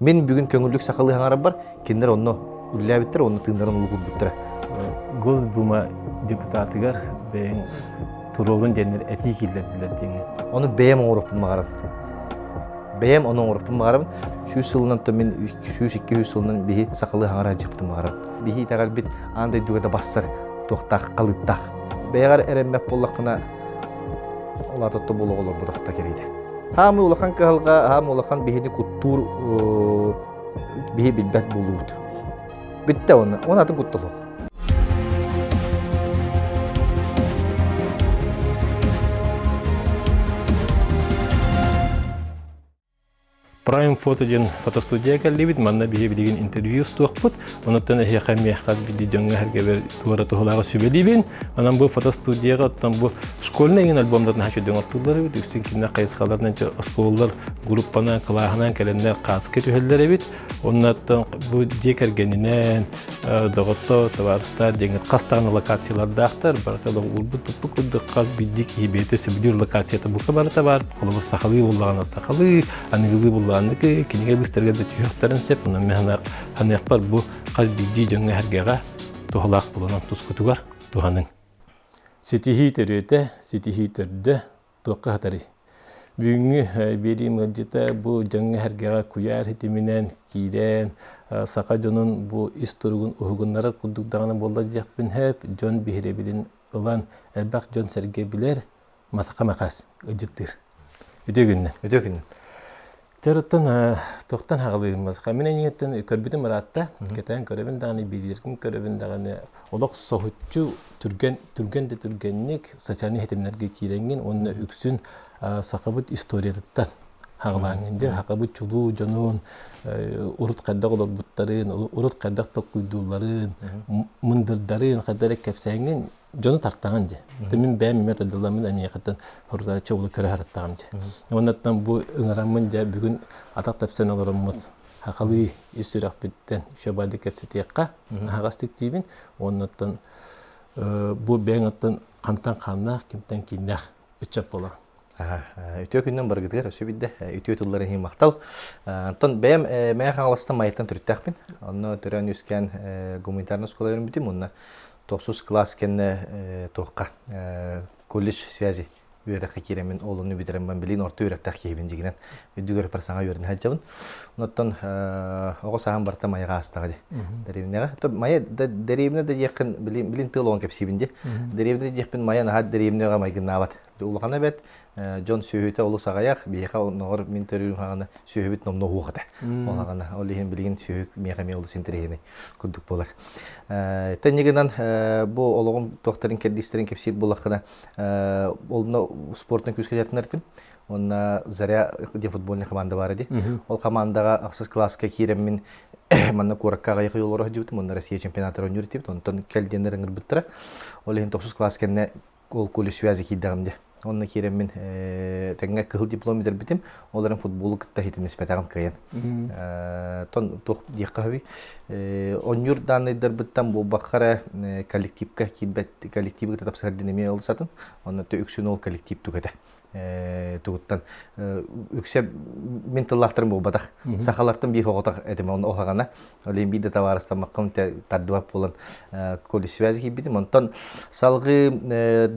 Мен бүгін көңілдік сақалы хаңарам бар, кендер оны үлләбіттір, оны тыңдарын ұлғып біттір. Госдума депутатыгар бәйін тұрғын жәнер әти келдерділер дейін. Оны бәйім оңырықпын мағарам. Бәйім оны оңырықпын мағарам. 100 сылынан то мен 100-200 сылынан бейі сақалы хаңара жаптым мағарам. Бейі тағар бит андай дүгеді бассар, тоқтақ, қалыптақ. Бәйғар әрәммәп болақына олатытты болу олар бұдақта керейді. Хамы улахан калга, хамы улахан бихини куттур бихи билбет булут. Битте оны атын куттулук. Prime Photo ден фотостудия кәлдебит, манна бихи билеген интервью стуақпыт. Онаттан әхеқам меққат биді жонға әргебер туғара тұғылағы сөбелейбен. Анан бұл фотостудияға оттан бұл школьна еген альбомдарын хашу дөң артулар бит. Үстін кімна қайысқаларынан осколлар группана, қылағынан кәлендер қасқы түйелдер бит. Онаттан бұл декергенінен доғытто, таварыстар, деңгіт қастағын локацияларды ақтар. Бараталы ұлбы тұппы күрді қаз биддік ебеті сөбілер локацията бұқа барата бар. Қолыбыз сақалы болдағына сақалы, анығылы болдағына кинеге бистерге да түйөктөрүн сеп, мына механа ханек бар бу каз биги жөнгө хергега тухалак булган тускутугар туханың. Ситихи терете, ситихи терде туакка хатари. Бүгүнгү бери мыжыта бу жөнгө хергега куяр хитиминен кирен сака жонун бу исторгун угуннары кудугдагына болда жакпын хеп жон бихиребилин улан элбак жон серге билер масака макас ыжыттыр. Өтөгүннө. Терттен тоқтан хағылыймыз. Мен ниеттен көрбүдүм маратта, кетен көрөбүн даганы билиргин көрөбүн даганы олок сохутчу түргенник социальный хетемнерге киренген, онна үксүн сакабыт историятыттан хағылаңынды, хақабыт чулуу жонун, урут кайдак олор буттарын, урут кайдак токуйдууларын, мындырдарын кайдарек кепсеңин жону тартаган же. Мен бәм мемет адыламын амиякаттан хордача улы көрө хараттагам же. Оннаттан бу ыңарамын же бүгүн атак тапсан аларымыз. Хакалы истөрак биттен шабады кепсетиякка хагастык тийбин. Оннаттан бу бәңаттан кантан каннак, кимтен киннак үчөп болор. Үтө күннен баргыдыгар өсө бидде. Үтө тыллары хим мактал. Антон бәм мен хаңаластан майыттан түрттәкпин. Онно төрөн үскен гуманитарный школа өрүмбүтүм. Онна 9 класс кенне тоққа колледж связи үйрәккә киремен олыны битерәмен билин орта үйрәктәк кибин дигән үдүгөр парсаңа үрдән хаҗабын. Оннан ого саһам барта майга астага ди. Дәревнәгә то майя дәревнә дә якын билин тыл он кепсибинде. Дәревнә дә якын майя нахат дәревнәгә майгына бат. Улгана бет Джон сөйөтө олу сагаяк бияка ногор мин төрүм хагана сөйөбүт номно хугата. Олагана олихин билген сөйөк мегаме олу сентерени кудук болар. Тенигенен бу ологун тохтарын кедистерин кепсит булакына олно спорттун күскө жактыртым. Онна Заря де футбольный команда бар иди. Ол командага аксыз класска кирем мин манна куракка гайкы жоллору жибитим. Онна Россия чемпионаты ойнойт. Онтон келденер ыңырбыттыра. Олихин 9 класс кенне ол колледж связи киддагымды. Онна кирем мен тәңгә кыл диплом битер битим. Оларын футболы кытта хитин испетаган кыйын. Тон тох диккаби. Онюр даныйдар биттан бу бакара коллективка кибет коллективге тапсыр денеме олсатын. Онна төксүн ол коллектив түгәдә. Тугуттан үксә мен тыллактырым бу бадак. Сахалартын бир оготак этем оны охагана. Олен биде таварыстан маккам тардыва болан колледж связи кибитим. Онтон салгы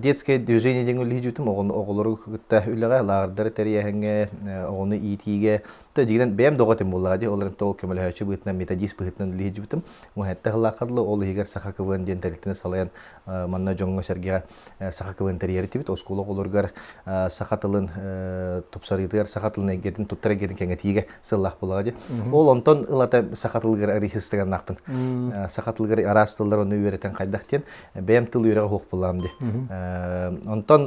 детское движение деңгел хижутум. Оголору кытта үлеге лагырдары терияһеңе огону итиге то дигән бәм доготым буллады. Оларын то кемел хәчү битнән методист битнән лихижутум. Мөхәттә хлакырлы ол һигәр саха кыбын ден тәртине салаян манна жоңго сәргә саха кыбын терияти бит оскола олоргар сахатылын тупсарыдыр сахатылын эгедин туттара гедин кеңетиге сыллак булады. Ол онтон ылата сахатылгар рихистеген нактын. Сахатылгар арастылдар оны үйрәтен кайдактен бәм тыл үйрәгә хок булам ди. Онтон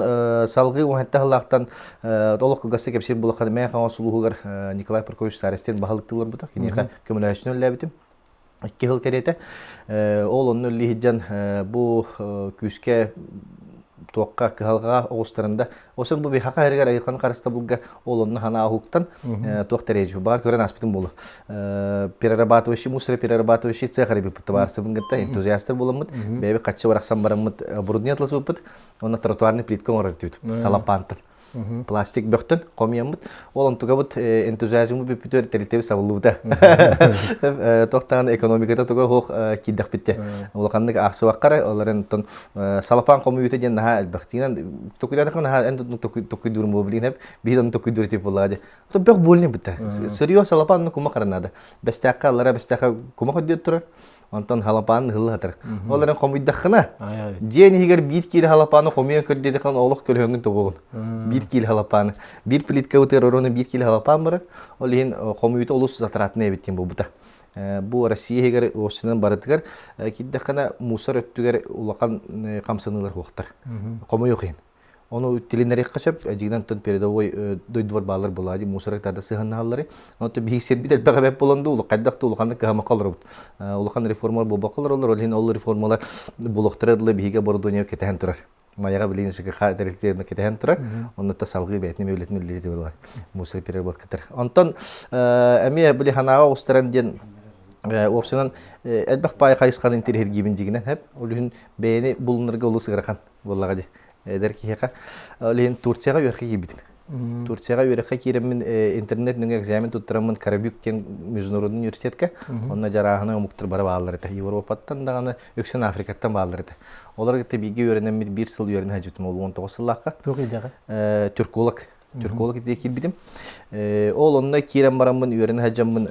салгы уһәттә хлактан толык гасты кепсир булакка мен хава сулугар Николай Паркович Старостин баһалыктылар бу так. Кинега көмөлөшнө ләбитим. 2 жыл керете. Ол онны лихиҗан бу күскә туакка калга огустарында осын бу бихака хергер айкан карыста булга олонны хана хуктан туак тережи бар көрөн аспитин болу перерабатывающий мусор перерабатывающий цехари бит товарсы бунгатта энтузиасттар боламыт беби качы бараксан барамыт бурднетлас бупут онна тротуарный плитка орытып салапантын Plastik böktön komyamıt. Olan tuga bud entuziyazmı bir pütör telitebi savulluda. Tohtan ekonomikada tuga hoq kiddak bitti. Olakanlık aksı vakkara onların ton salapan komüyüte diyen naha elbaqtinan tokuydan kan naha en tokuy durum mobilin hep bir dan tokuy dur tip oladı. To bök bolne bitti. Seriyo salapan kuma karanada. Bestakka bestaka kuma kodiyor turar. Ondan halapan hılı hatır. Onların komüydakına. Diyen higer bir kilo halapanı komüyen kır dedi kan oğluk kölhöngün toğun. 1 kilo halapanı. Bir plitka uter oronu 1 kilo halapan var. Olihin komüyüte olus zataratını ebittin bu buta. Bu Россия higer osinin baratıgar. Kiddakana musar öttüger ulakan kamsanılar hoqtar. Komu yok yin. Onu tilinleri kaçıp acıdan ton передовой doyduvar bağlar buladı musarak tada sıhan halları. Onu da bir serbi de beraber bulandı ulu kaddak da ulukanlık kahma kalır. Ulukan reformalar bu bakılır olur. Olihin ol reformalar buluqtırdılar bihiga bordonya keten turar. Mayaga bilin şıkı xatirliklerine keten turar. Onu da salgı beytini mevletini bilirdi var. Musar перевод katar. Ondan emiye bili hanağa ostaran diyen opsiyon elbaq pay kayıskan interher gibinciğinden hep olihin beyni bulunurga ulu sığırkan vallahi der ki heka olihin Turkiyaga yörke gibidim. Turkiyaga yörke kiremin internet nünge egzamin tutturamın Karabük'ten Международный üniversitetke onna jarahına umuktur bara bağlıları ta Avrupa'dan da Öksün Afrika'dan bağlıları ta. Olar gitti bilgi öğrenen bir yıl öğrenen hacıtım oldu 19 yıllıkka. Türkolog. Türkolog diye kilbidim. Ol onna kirem baramın öğrenen hacamın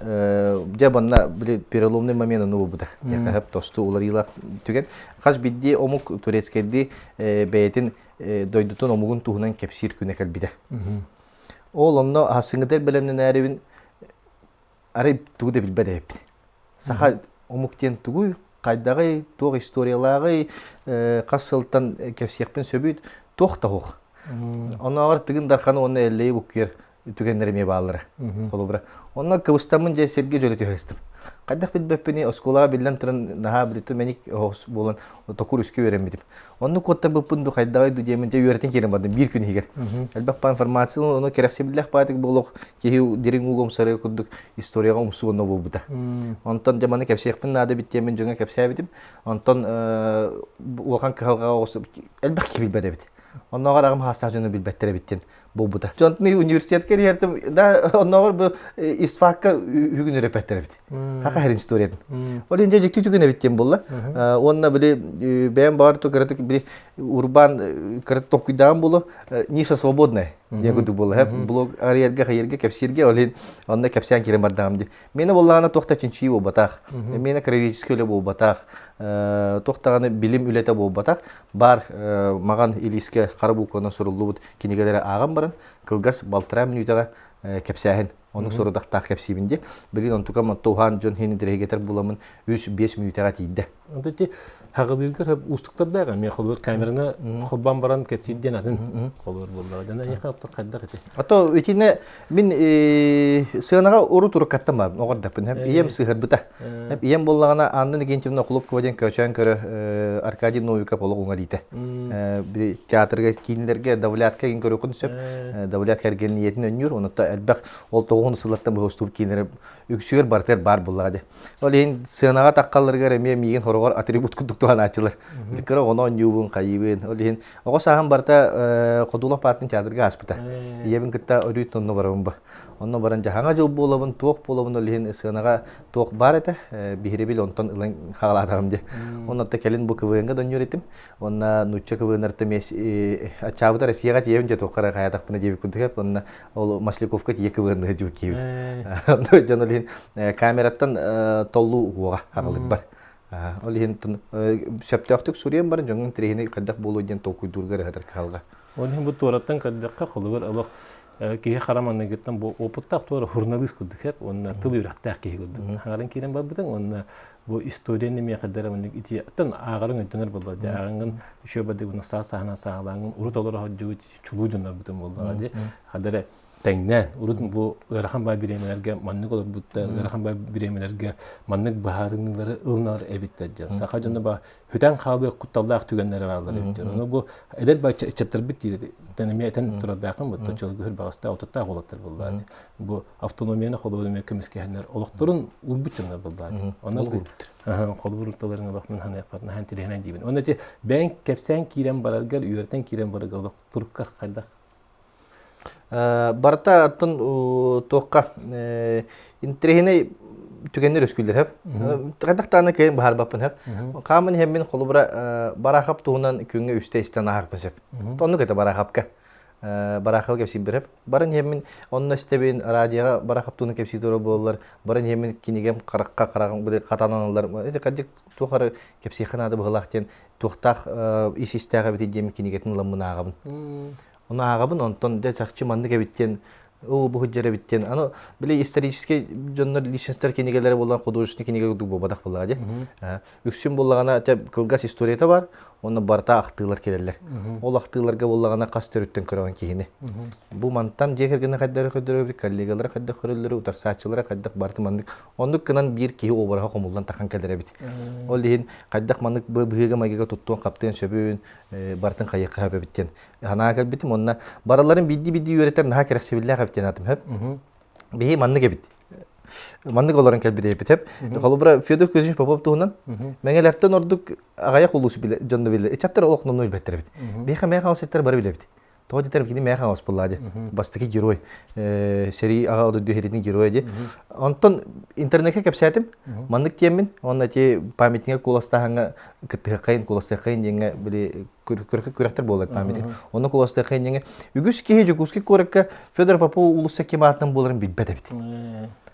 jabanna bile переломный момент bu da. Ya hep dostu ular yıllar tüken. Kaç biddi omuk Turetskedi beytin doydutun omugun tuhunan kepsir küne kalbide. Ol onna hasıngıdır bilemden erevin arayıp tuğu da bilbede hep. Saha omukten tuğu kaydağı tuğ istoriyaları kasıltan kepsiyakpen söbüt tuğ da hoğ. Ona ağır tıgın darkanı onu elleyi bukyer tükenlerime bağlıra. Kolubra. Ona kıvıstamın sergi jöleti höstim. Kaddak bilbepini oskolağa bilden turan naha bilitu menik hos bolan tokur üskü öğrenmedim. Onu kotta bıpındu kaydağı duyemince öğretin kerim badım bir gün higer. Elbak pa informasyonu onu kerekse billah patik bolok kehiu diring ugom sarı kuduk istoriyaga umsu onu bu buda. Ondan zamanı kepsiyakpın nada bittiyemin jonga kepsiya bitim. Ondan uakan kıhalga olsa elbak ki bilbede bit. Ondan ağırağım hastajını bilbettere bittin bu buda. Jontni üniversitet keri yertim da ondan ağır bu istifakka hügünü repettere bit. Haka her istoriyadan. Olince jekti hügüne bittin bolla. Onna bile ben bağır to karatık bile urban karatık tokuydan bolu nisa svobodna. Ya kudu bolla. Hep blog arayerge hayerge kepsirge olin onda kepsiyan kirim bardağımdı. Mene bollağına tokta çinçiyi bu batak. Mene karaviçiski öyle bu batak. Toktağını bilim ülete bu batak. Bar mağan iliske karabukona soruldu bu kinigelere ağam baran. Kılgas baltıra minütaga kepsiyahen. Onun soru dağ kepsibinde. Bilin ontukam tohan John Henry diregeter bulamın 3-5 minütaga tiydi. Ondaki haqadırgır hep ustuklar dağa me xolur kamerana xolban baran kepsidden atın xolur bolla. Jana yaqapta qaddaq ete. Ato ütine min sığanaga oru turu kattam var. Oğar dapın hep iyem sığır bıta. Hep iyem bollağına anını gençimde kulüp kovacan köçen körü Arkadiy Novikov olu ona dite. Bir teatrga kinlerge davlatka gin körü konsept davlat hergelin niyetin önür onu da elbaq ol toğun sıllattan bu hostur kinler yüksüger barter bar bolladı. Oleyin sığanaga taqqallarga remiye migen horogar atribut kuduk tuhan açılır. Dikara onu onjubun qayibin. Oleyin oğa sahan barta qodula partin teatrga aspıta. Iyem kitta örüt onu barım ba. Onu baran jahanga job bolabın toq bolabın oleyin sığanaga toq bar ete bihirebil ondan ılan hala adamdı. Onu da kelin bu kıvınga dönüyor etim. Ona nuçça kıvınlar temes açabıda Rusya'ya tiyevince toqara kayatak buna jevi kuduk hep. Ona ol Maslikovka tiye kıvınga ju kiyip. Onu janolihin kamerattan tollu uğa haralık bar. Olihin septaqtık Suriyan barın jongun trehine qaddaq bolu diyen tokuy durgar hadar kalga. Olihin bu torattan qaddaqqa xolur alaq ki xaramanna gittan bu oputaq tora jurnalist kuduk hep onna tıl ürattaq ki kuduk. Hangaran kiren babıdan onna bu istoriyanı me qaddaraman iti tan ağarın ötünür bolda. Jağın şöbede bunu sahana sağlangın urut olur hacı çulucunar bütün bolda. Hadare Tengnen, urut bu ırakan bay biremelerge manlık olur butta, ırakan bay biremelerge manlık baharınları ılnar ebitler. Sakacında ba hüten kalı kuttaldak tügenleri varlar ebitler. Onu bu edel bay çatır bitti. Denemeyeten turadakın bu toçol gühür bağısta oturttak olatır buldu. Bu avtonomiyana kolu ölmeye kömüskeyenler olukturun ulbutçunlar buldu. Ona kolu vurultalarına bakın hani yaparın hani tilehenen dibin. Onun için ben kepsen kirem barargar, üyerten kirem barargar turkkar kaydak Барта аттын тоққа интерехине түгеннер өскүлдер хеп. Кадактаны кайын бахар баппын хеп. Камын хеммен холубра барахап туунан күнгө үстө истен ахак бесеп. Тонну кете барахапка. Барахап кепсип береп. Барын хеммен онно стебин радиога барахап туунан кепсип тура боллар. Барын хеммен кинигем каракка караган бир катаналар. Эти кадик тухары кепсиханада быгылактен тухтак исистага бит дем кинигетин ламына агабын. Оны агабын онтон да чакчы манды кебиттен бу худжара биттен. Аны биле исторический жоннор личностер кинигелери болгон художественный киниге дук бабадак болгон, үксүн болгона кылгас историята бар. Оны барта актыйлар келерлер. Ол актыйларга болгона кас төрүттөн көргөн кийини. Бу мантан жекергене каддар көдөрөбү коллегалар каддар көрөлөр, утарсаачылар каддар барты мандык. Ондук кынан бир кии обарга комулдан такан келеребит. Ол дейин каддар мандык быгыга магыга туттун каптын сөбүн бартын кайыкка хөбөбүттен. Ана келбитим онна бараларын бидди үйрөтөр наха керексебилле каптын атым хөп. Беги мандык эбит. Мандык оларын келбиде эбит хөп. Колубра Федор Көзүнч Попов туунан меңелерден ордук агая кулусу биле жонду биле. Чаттар олокномной беттербит. Беха меха алсеттер бары билебит. Тоди терим кини меха алс буллади. Бастыки герой. Сери ага оду дөхеридин герой ди. Антон интернетке кепсетим. Мандык темин, онна те памятниге куластаханга кыттыкайын куластахайын деңе биле көрөктөр болот памятник. Оны куластахайын деңе үгүс кеhe жукуски коракка Федор Попов улус акиматынан боларын билбедебит.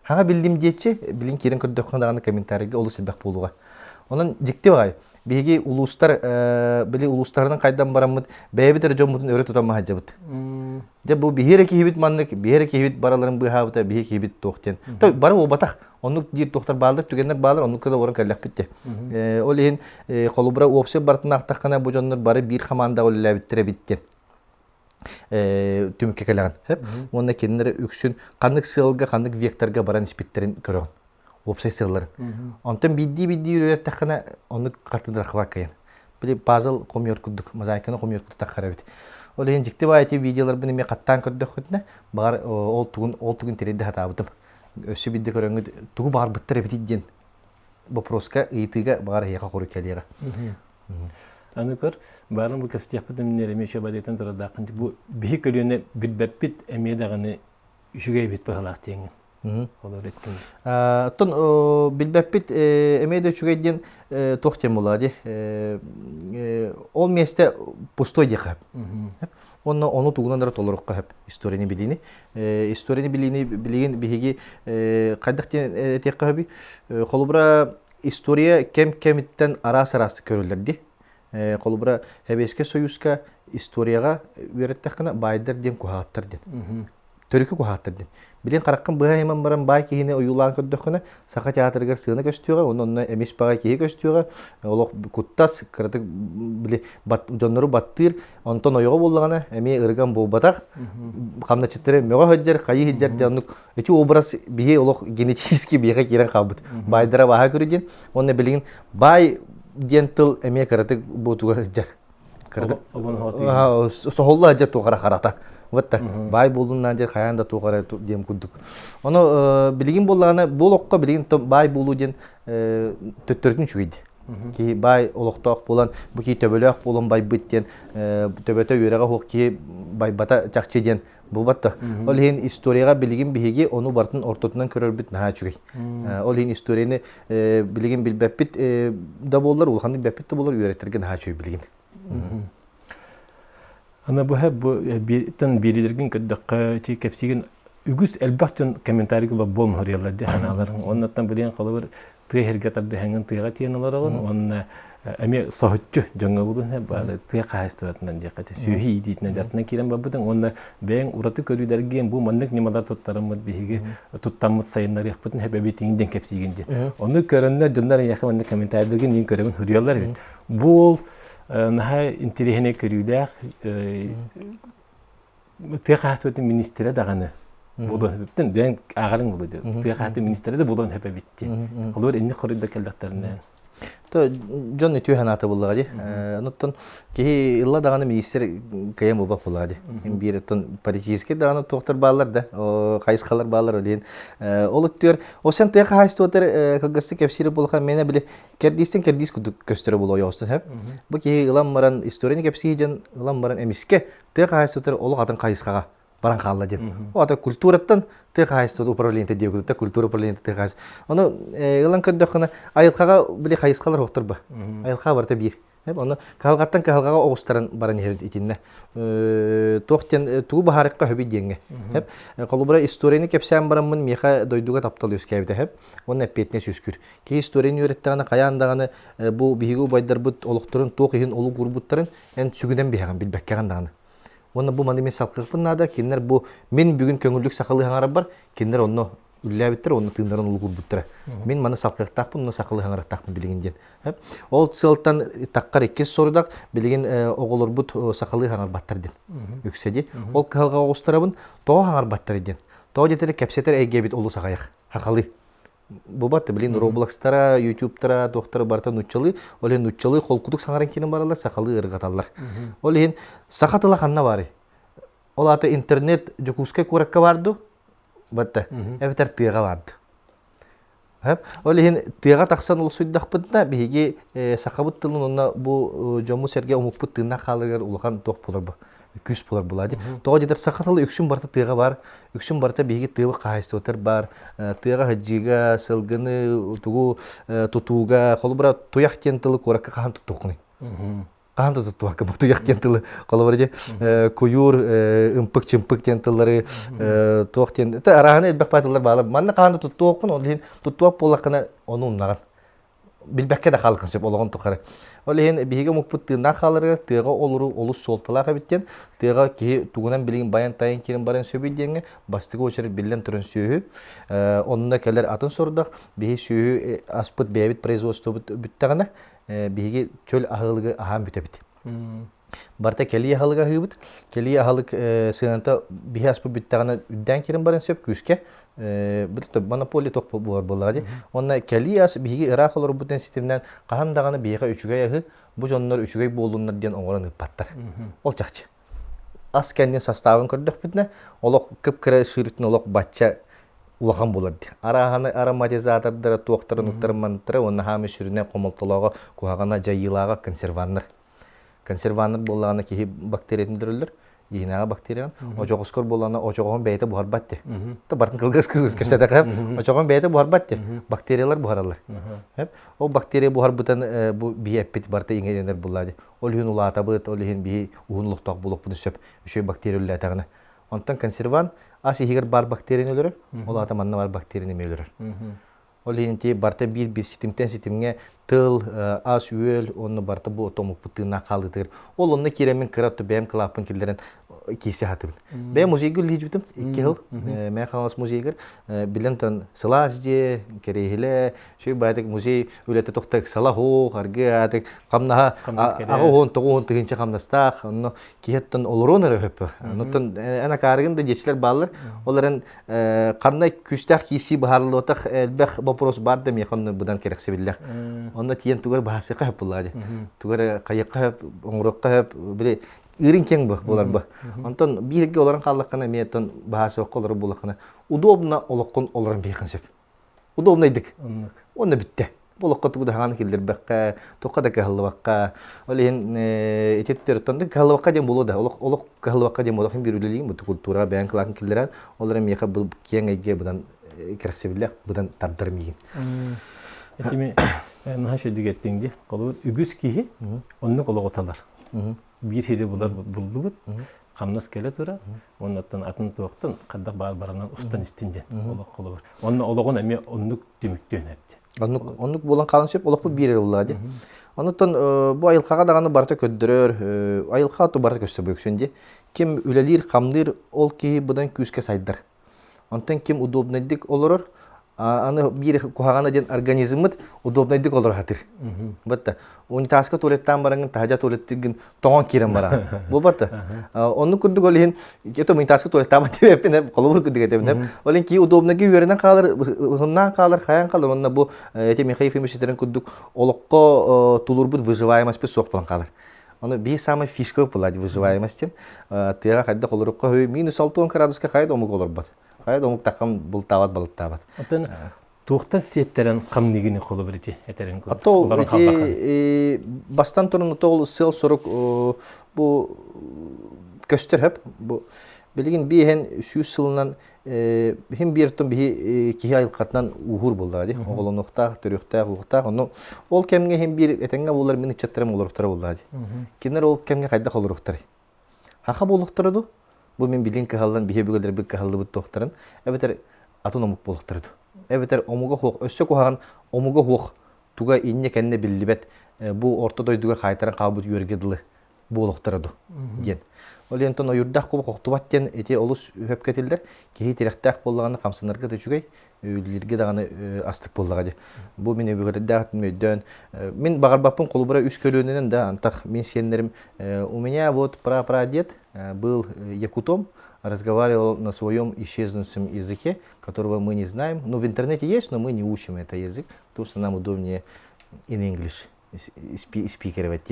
Хага билдим дечи, билин кирен көрдөккөндагы комментарийге улус билбек болууга. Онун жикти багай. Биги улустар били улустардан кайдан барамыт, бэбитер жомутун өрө тутама хажабыт. Де бу бихире кибит мандык, бихире кибит бараларын быхабыта, бихи кибит токтен. Той бары обатак, онук дир токтар балдыр, түгендер балдыр, онук да орун каллак битти. Ол ен колубра опсе бартына актаккана бу жоннор бары бир хаманда оллабиттере биттен. Түмүкке келеген. Онда кендер үксүн кандык сылга, кандык векторга баран испиттерин көрөгөн. Опсай сылларын. Онтон бидди үйрөтөр такана оны картыдыр кылаккайын. Били пазл комьор кудук, мозаиканы комьор кудук такарабит. Ол ен жикти байти видеолар бини ме каттан көрдөк хөтне, бар ол тугун тереде хатабытым. Өсү бидди көрөңү тугу бар быттыр эбит ден. Вопроска ыйтыга бар яка кору келега. Аныкыр барын бу кастияппытым нереме шабадетен турадакын бу бихи көлөнө билбеппит эмедаганы үшүгөй бит бахалак теңин. Тон билбеппит эмеде үчүгөйден тохтем болады. Ол месте пустой декап. Оны тугунан дара толорукка хеп историяны билини. Историяны билген биһиги кайдактен теккаби. Холубра история кем-кемиттен арас-арасты көрүлдөрди. Холубра Хебеске Союзка историяга үйрөттөккана байдар ден кухаттар ден. Төрүкө кухаттырдын. Билен караккан быга хеман баран бай кихине оюлан көддөккөне сака театрга сыына көстүгө, онно эмис бага кихи көстүгө, олок куттас кырдык биле жоннору баттыр, онтон ойго боллагана эми ырган болбатак, камначыттыры мөга хөджер, кайы хиджер жанык эти образ бие олок генетически биеге кирен калбыт. Байдара бага көрүдүн, онно билген бай дентл эми кырдык бутуга хиджер. Сохолла хиджер тугара карата. Вот бай болунан же каянда тугара дем кудук. Оны билген боллагана бул окко билген бай болуу ден төттөрдүн чуйди. Ки бай олоктоок болан, бу ки төбөлөк болон бай биттен төбөтө үйрөгө хок ки бай бата жакчы ден бул батта. Ол ген историяга билген биһиги ону бартын ортотунан көрөрбүт наха чугай. Ол ген историяны билген билбеппит да боллар, улханды билбеппит да боллар үйрөттерген наха чуй билген. Ана бу биттен берилерген көддөккө ти кепсиген үгүс элбактын комментарийгла болн хорьяларды ханаларын. Оннаттан билген калыбыр тыгергатарды ханган тыга тиеналарыгын, онна эме сохутчу жаңга булун бар тыга кайстыратынан жакача сүйи идитинен жартына кирен бабыдан онна бең ураты көрүдерген бу мандык немалар тоттарымыт биһиги туттамыт сайыннар якпытын хеп эбетиңден кепсигенде. Оны көрөннөр жондар якын комментарийдерген ин көрөбүн хорьялар бит. Бул наха интерехине көрүләк тыгахты министре даганы булды биттен ден агарың булды тыгахты министре да булдан хепе битти кылыр энди корыда келдактарынан то жон түйханаты булды ди оттон ки илла даганы министр кем оба булды бир тон политический даганы токтор баалар да кайскалар баалар ден ол өттөр осен тыгахты отер кагысы кепсире булган мене биле кердистен кердис көстөрө боло ястын хеп бу ки илам маран историяны кепсижен илам маран эмиске тыгахты отер ол катын кайскага баран қалла ден. Ота культураттан ты хайсты управление дегуды, та культура управление ты хайс. Оны ылан көндөхөне айылқаға биле хайысқалар оқтыр ба. Айылқа барта бир. Оны калгаттан калгага огустарын баран херит итинне. Тоқтен туу бахарыкка хөбү деңге. Хеп колубра историяны кепсәм барамын меха дойдуга таптал үскәбите хеп. Оны петне сүскүр. Ки историяны өйрәттәгәне каяндаганы бу бигу байдар бут олуктурун тоқ ихин олу гурбуттарын эн сүгүдән бигән билбәккәгәндаганы. Оны бу маны мен сапкыпнада киндер бу мен бүгүн көңүллүк сакылы хаңарап бар. Киндер оны үлләбиттер, оны тындырын улгур буттыра. Мен маны сапкыктакпын, оны сакылы хаңараттакпын билгенден. Ол сылтан таккар 2 сорудак билген оголор бут сакылы хаңар баттардын. Үкседи. Ол калга огустарабын, тоо хаңар баттардын. Тоо жетере кепсетер эгебит улу сагаяк. Хакалы. Бу батты билин Roblox-тара, YouTube-тара, доктор барта нуччалы, олен нуччалы колкудук саңаран кинен баралар, сакалы ыргаталар. Олен сакатыла ханна бары. Ол аты интернет жокускай куракка барды. Батта. Эбетер тыга барды. Хеп, олен тыга таксан ул суйдакпытна биги сакабыт тылын онна бу жому серге умукпут тына калыргар улган ток булар бу. Күс булар булады. Тоо жетер сакатылы үксүн барта тыга бар. Үксүн барта биги тыга кайыстыр бар. Тыга хаҗига сылгыны тугу тутуга колбра туяк тентылы куракка кахан туттукны. Кахан туттуак бу туяк тентылы колбра же куюр ымпык-чымпык тентылары туак тен. Та араны эдбек патылар бала. Манна кахан туттуакпын, олин туттуак болакына оны уннаган. Билбәккә дә халкын сөп олаган тукары. Ол ен биге мукпут тына халыры, тыга олуру олус солталага биттен, тыга ки тугунан билген баян тайын кирин барын сөбилдеңе, бастыгы очарып билен түрен сөйү. Онна келер атын сордак, биге сөйү аспыт бебит производство бүттәгәне, биге чөл ахылыгы ахам бүтәбит. Барта кели ахылыга хыбыт, кели ахылык сынанта биге аспыт бүттәгәне үддән кирин барын сөп күскә. Билте монополия ток булар булады. Онна калияс биги ирак олор бутен системнен кахандаганы бига үчүгө ягы бу жоннор үчүгө болуннар ден оңорон ыппаттар. Ол чакчы. Аскендин составын көрдүк битне, олок кыпкыра шырытын олок батча улаган булады. Араханы ароматизатордары токтарын уктармантыры, онна хамы шүрүнө комолтолого куагана жайылага консерваннар. Консерваннар боллаганы ки бактериялар дөрүлөр. Йинага бактериян, ожогоскор болана ожогон бейте бухар батты. Та бартын кылгыс кырсада кап, ожогон бейте бухар батты. Бактериялар бухаралар. Хеп, о бактерия бухар бутан бу биеппит барта иңедендер булады. Ол хүн улата бут, ол хүн би уунлуктак булук буны сөп, үшөй бактериялар тагына. Онтан консерван ас игер бар бактерияны өлөр, ол ата манна бар бактерияны өлөр. Ол хинти барта бир системтен системге тыл, ас үөл, оны барта бу отомук бутына калдытыр. Ол онны киремен кыратты бем клапын килдерен кисе хатып. Бем музейге лижбитим 2 жыл. Мен халас музейгер билентен салажде, керехиле, шөй байтык музей үлете токтак салахо, аргы атык камна агон тогон тыгынча камнастак, онно киеттен олоронер хөп. Онтон ана карыгында жечлер баллар, оларын кандай күстак киси бахарлы отак элбек вопрос бар да мекон будан керексе биллер. Онда тиен тугар бахасыка хөп булады. Тугар кайыкка хөп, оңрокка хөп, биле ирин кең бу булар бу. Онтон бирге оларын каллыккана метон бахасы околор булакына удобно олоккон оларын бекинсеп. Удобно идик. Онда битте. Болокко тугда ханы килдер бакка, токка да каллыбакка. Олен этеттер тонда каллыбакка дем болода. Олок каллыбакка дем болоп бирүлелигин бу культура баян кылган килдерен. Оларын мека бул кең эге будан керексе биллер, будан тардыр мигин. Этими наша дигеттинди, колор үгүс кихи, онны кологоталар. Бир хире булар булдубут, камнас келе тура, оннан атын токтон кадда барынан устан истинден олок колор. Онны ологон эме оннук демиктен эпти. Оннук болан калын сөп олок бу бире булады. Онтон бу айылкага даганы барта көддөрөр, айылка то барта көстө бөксөнди. Ким үлелир, камдыр, ол ки будан күскө сайдар. Онтон ким удобно дик олорор, аны бир кухагана ден организмыт удобно дик олор хатыр. Батта унитазга туалеттан барангын тажа туалеттигин тоңон кирен бара. Бу батта. Онну күрдүк олен кето унитазга туалеттан деп колобур күрдүк деп. Олен ки удобно ки үйренен калыр, хуннан калыр, хаян калыр. Онна бу эти мехаиф эмиштерин күрдүк олокко тулурбут выживаемость пе сок план калыр. Оны би самый фишка булады выживаемостен. Тега кайда колорукка -6 градуска кайда омук олор бат. Кайда омук такам бултабат балыктабат. Отан туктан сеттерен камнигини коло бирти этерин кол. Ато бастан турун тол сел сорок бу көстөр хеп бу Билигин биһен сүүс сылынан хим биртон биһи киһи айылкатынан ухур булды ди. Оголонуктак, төрүктак, уктак. Ону ол кемге хим бир этенге булар мени чаттырам олоруктар булды ди. Кинер ол кемге кайда колоруктар. Хаха болуктарду. Бу мен билин кахалдан биһи бүгөлөр бик кахалды бут тохтарын. Эбетер атономук болуктарду. Эбетер омуга хок, өссө кохаган омуга хок. Туга инне кенне биллибет. Бу орто дойдуга кайтаран кабыт юргедилы болуктарду. Ген. Ол ентон ойурдак куба коктубаттен эти олус хөпкетилдер. Кеһи терехтак боллаганы камсынарга төчүгөй, үйлерге даганы астык боллага ди. Бу мен өгөрдәк мөйдөн. Мен багарбаппын колубура үс көлөнүнөн да антак мен сеннерим. У меня вот прадед был якутом, разговаривал на своем исчезнувшем языке, которого мы не знаем. Ну, в интернете есть, но мы не учим этот язык, потому что нам удобнее in English спикеровать.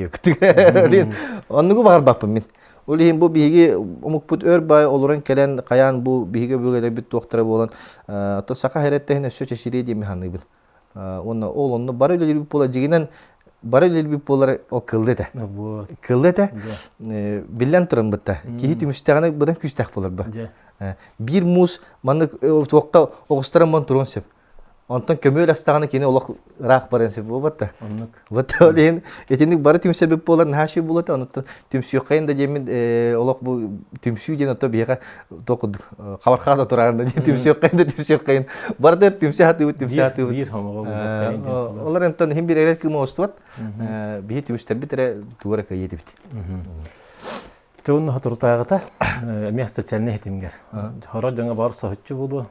Оннугу багарбаппын мен. Улиһин бу биһиги умукпут өрбай олорун келен каян бу биһиге бүгелер бит доктора болан то сака хереттен өсө чешири ди механыбын. Онна олонну бары эле бит бола жигинен бары эле бит болар о кылдыта. Вот. Кылдыта. Билен турун бутта. Кихи түмүстөгөнө будан күстак болор ба. Бир муз маны тоққа огустаран ман турун сеп. Антон көмөл астаганы кени олок рак барен сеп болбатта. Вот олен этинник бары түмсө беп болар нахши болот анытта түмсү кайында жемин олок бу түмсү ден ата бияга токуд кабархада турарында түмсү кайын бардыр түмсү хаты бир хамага олар антон хим бир эрет ким остубат бии түмстер битере тугара кайет бит. Төн хатуртагыта место чалне хетингер. Хоро жаңа бар сохчу болду.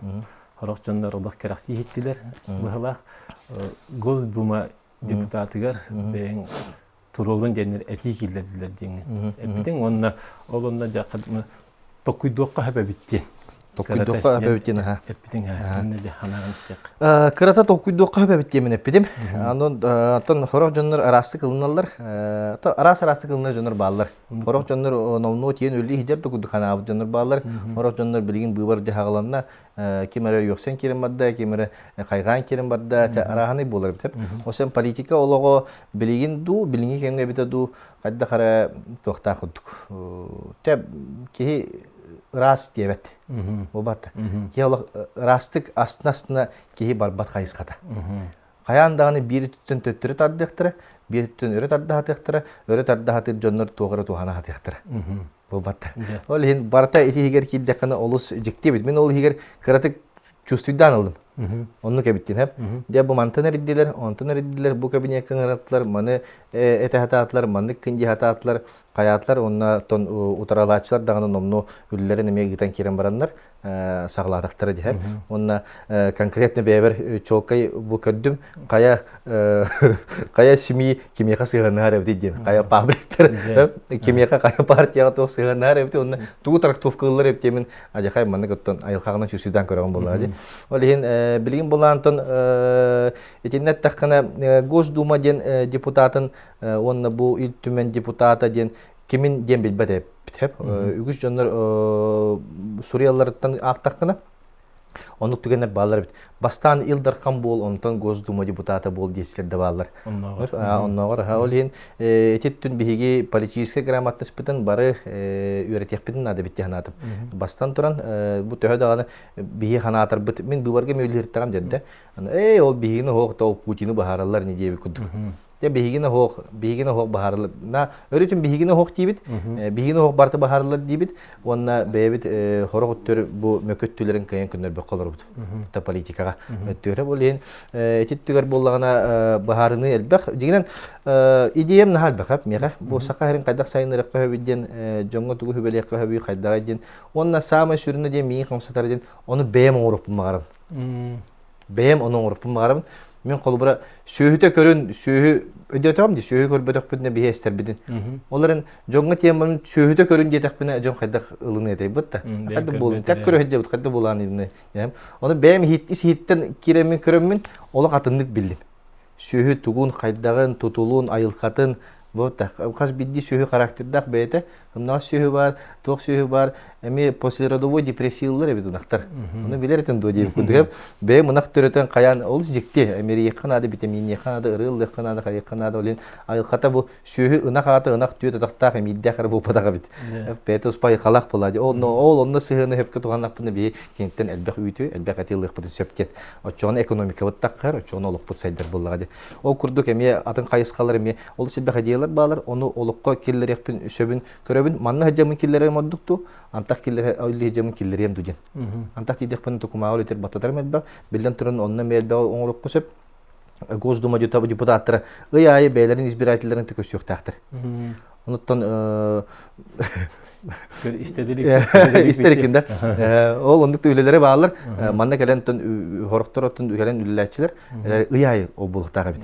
Хорокчандар олох керакси хиттилер. Бахалак Госдума депутатыгар бен турогун женер этикилдер деген. Эптен онна олонна жакка токуйдокка хабабитти. Токуйдокка хабабитти ха. Эптен ханне ханаган истек. Кырата токуйдокка хабабитти мен эпидим. Анон тон хорокчандар арасты кылыналар. Арасты кылыналар жандар баллар. Хорокчандар номно тиен өлли хижап токуйдукана абы жандар баллар. Хорокчандар билген быбар жагаланна кемере йоксен керем бадда, кемере кайган керем бадда, араханы болар битеп. Осен политика олого билген ду, билген кемге битаду кайда кара тохта кудук. Теб ки рас дебет. Обат. Киялык растык астына ки барбат кайыската. Каяндаганы бир түттөн төттөрү тардыктыра, бир түттөн өрө тардыктыра, өрө тардыктыр жоннор тогора тухана хатыктыра. Обат. Ол хин барта этигер киддекана олус жиктебит. Мен ол хигер кыратык чувствуйдан алдым. Онну кебиттин хеп. Де бу мантанер иддилер, бу кабинет кыңыратлар, маны этехататлар, маны кинди хататлар, каятлар, онна тон утаралачлар даганы номну үллерин эмегитен керен барандар, саглатыктары дихеп. Онна конкретно бебер чолкай бу көрдүм, кая семьи кимияка сыйганар эбдидин, кая пабликтер, кимияка кая партияга ток сыйганар эбди, онна туу трактовкалар эбдемин ажакай маны көттөн айылкагынан чүсүдөн көргөн болду. Ол билген болантон этиннет таккана Госдума ден депутатын онна бу ил түмен депутата ден кимин ден билбете битеп үгүз жоннор Суриялардан актаккана онук түгенер баллар бит. Бастан илдаркан бол онтон Госдума депутата бол дейсилер да баллар. Онногор хаолин этиттүн биһиги политический грамотность битен бары үйрөтек битен ада битти ханатып. Бастан туран бу төһөдөганы биһи ханатыр бит. Мен бубарга мөйлөртөгөм дедде. Ол биһигини хоктоо Путину бахаралар не деби кудук. Те биһигини хок бахаралар. На өрөтүн биһигини хок дибит. Биһигини хок барты бахаралар дибит. Онна бебит хорогуттөр бу мөкөттүлөрүн кайын күндөр бек калыр бут. Та политикага өттөрө болен этиттигер боллагана бахарыны элбек. Дигенен идеям нахал бакап мега бу сакаһырын кайдак сайынырык көбүден жоңго тугу хөбөлек көбү кайдага ден. Онна самы сүрүнө ден мии камсатар ден. Оны бем оңуруп магарам. Бем оны оңуруп магарам. Мен колубура сөйүтө көрүн, сөйү өдөтөм ди, сөйү көрбөдөкпүнө биһестер бидин. Оларын жоңго теманын сөйүтө көрүн жетекпине жон кайдак ылыны этей бутта. Кайда бул так көрө хеже бут кайда буланы эмне. Оны бем хиттен киремин көрөмүн, ола катындык билдим. Сөйү тугун кайдагын тутулун айылкатын Bu da kas biddi söhü karakterdak beyte. Hımna söhü var, toq söhü var. Эми послеродовой депрессиялар эбит унактар. Уну билеритин до деп күдүп. Бе мунак төрөтөн каян ол жикти. Эмери якынады витамин якынады, ырыл якынады, якынады олен. Айката бу сөйү унакаты унак түйөтө тактак эмидде кар бу падага бит. Петос пай калак болады. Ол онно сыгыны хепке туганакпыны би кенттен элбек үйтү, элбек атылык бит сөпкен. Очон экономика баттаккар, очон олук бут сайдар буллага. Ол курдук эми атын кайыскалар эми ол себе хадиялар баалар, ону олукка киллерекпин сөбүн көрөбүн. Манна хаджамын киллере модукту. Антак киллер ойлы жамын киллерем дуген. Антак тидек пен тукума олитер баттатар медба. Билден турун онна медба оңрок кусеп Госдума депутаттары ый бейлерин избирательлерин төкөсүк тактыр. Онуттан истерикинде ол ондук үйлелери баалар. Манна келен хорокторотун келен үйлелерчилер ый обулуктага бит.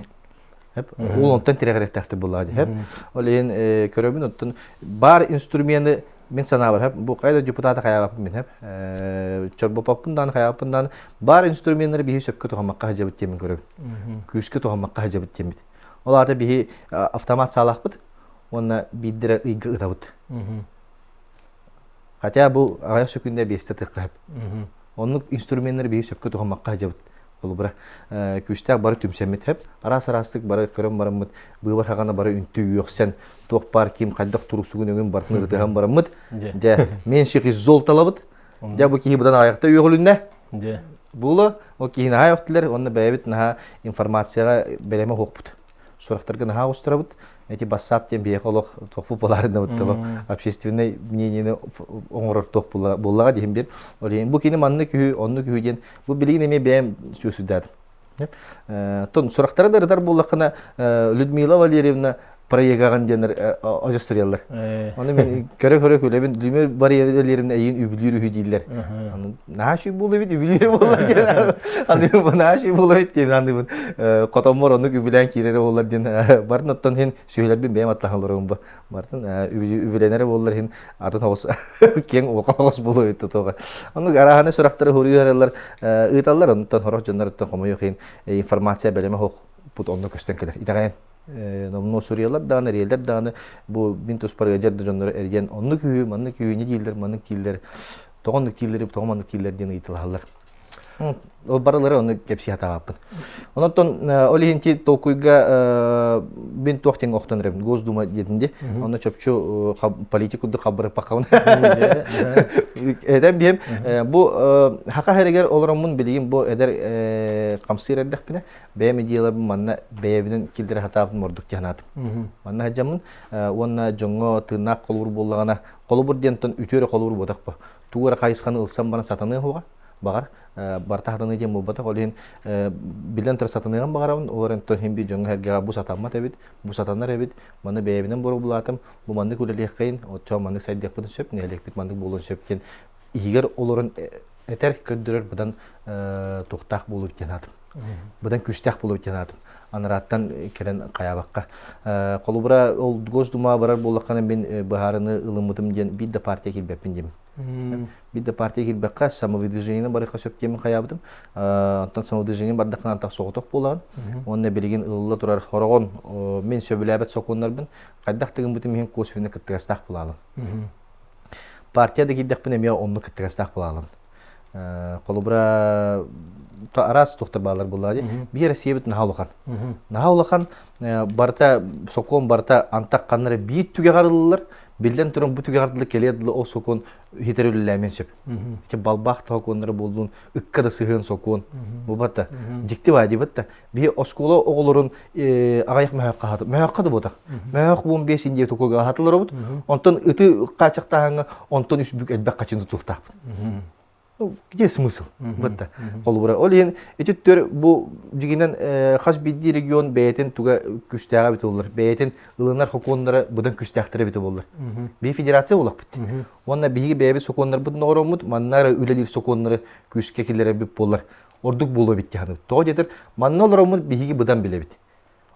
Ол онтан тирегерек тактыр булады. Ол ен көрөбүн оттун бар инструменты мен санабар. Бу кайда депутаты каябаппын мен. Чорбопаппындан каябаппындан бар инструменттери бии сөпкө тухамакка хажабыт темин көрөбүн. Күскө тухамакка хажабыт темит. Ол ата бии автомат салакпыт. Онна биддире ыйгы ытабыт. Хотя бу аяк сөкүндө бесте тыккап. Онун инструменттери бии сөпкө тухамакка хажабыт. Ол бара күстәк бары түмсәмит хеп, арас-арастык бары көрөм барымыт, быйбар хагана бары үнтү юксен, ток бар ким кайдак турусугун өгөн бартны дегән барымыт. Дә мен шигы зол талабыт. Дә бу кибадан аякта югылынна. Дә булы, о кийин аяктылар, онны бәйбит наха информацияга белеме хокпут. Сурактарга наха устырабыт. Эти бассап тем бейхолог ток популярны бутты. Общественное мнение оңрор ток буллага дигән бер. Олен бу кини манны кү, онны күдән бу билген эме бәм сүсүдәд. Тон сурактары да дар буллакына Людмила Валерьевна проегаган денер ажыстыралар. Аны мен көрө күлебин Людмила Валерьевна эйин үбүлүрү хүдилер. Аны наши булы бит үбүлүрү булар ден. Аны бу наши булы бит ден. Аны котомор ону үбүлән кирере булар ден. Бардыктан хен сөйләр бен атлагаларым бу. Бардын үбүләнәре булар хен атын хос кең окалгыс булы бит тога. Аны араханы сурактары хурыялар ыйталар онтан хорок жаннарыттан комой хен информация белеме хок бут онны көстөн келер. Идаган Намно Suriyallar dağını, reyeller dağını bu Bintus Paragajar da jonları ergen onlu köyü, manlı köyü ne değiller, manlı köyler, toğanlık köyleri, toğamanlık köyler diye itilallar. O baraları onu hepsi hata yaptı. Ondan olihinki tokuyga bin tohten oktan rem Gozduma dedinde. Onda çöpçü politikudu haber pakavun. Eden biyem bu haka herger olaramın bileyim bu eder kamsir erdek bine. Beyem ediyorlar bu manna beyevinin killeri hata yaptım orduk canatım. Manna hacamın ona jongo tırnak kolur bollağına kolubur diyenton ütüre kolubur bodak ba. Tuğra kayıskanı ılsam bana satanı hoğa. Bagar bartahdаны дем булбата олен билен тырсатыныган багарабын оларын тохимби жоң херге бу сатамма тебит бу сатаннар эбит маны бэбинен бору булатым бу манды күлелехкейин отчо манды сайдекпын сөп нелек манды болон сөпкен игер оларын этер көндүрөр будан туктак болуп жанатым будан күчтак болуп жанатым анараттан керен каябакка колубура ол Госдума барар болакканы мен баарыны ылымытым ден бидде партия килбеппин дем Бидде партия килбекка самовыдвижениене барыка сөптемин каябытым. Антан самовыдвижение бардакан антак соготок болгон. Онна билген ылла турар хорогон мен сөбүлөбөт соконнорбун. Кайдак деген бутум мен косвине кыттырастак булалым. Партияда киддекпин эме онну кыттырастак булалым. Колубра арас токтор балар булады. Бир себет нахалыкан. Нахалыкан барта сокон барта антак каннары бит түгө карылылар. Билден турун бу түгө кардылы келедиле о сокон хитерөлүлөмөн сөп. Ке балбак токоннары болдун ыккада сыгын сокон. Бу бата жикти бади бата. Би оскола оголорун агаяк маякка да ботак. Маяк 15-нде токога хатылар бут. Онтон ыты качыктагы онтон үчбүк элбек качын туктак. Где смысл? Бата. Колубура олен этүттөр бу жигинен хас бидди регион бейтен туга күчтәгә бит булыр. Бейтен ылынар хоконнары будан күчтәктәре бит булыр. Би федерация булак бит. Онна биги бебе соконнар бут норомут, маннары үлелер соконнары күчкә киләре бит булыр. Ордук булу бит яны. То дедер маннолоромут биги будан биле бит.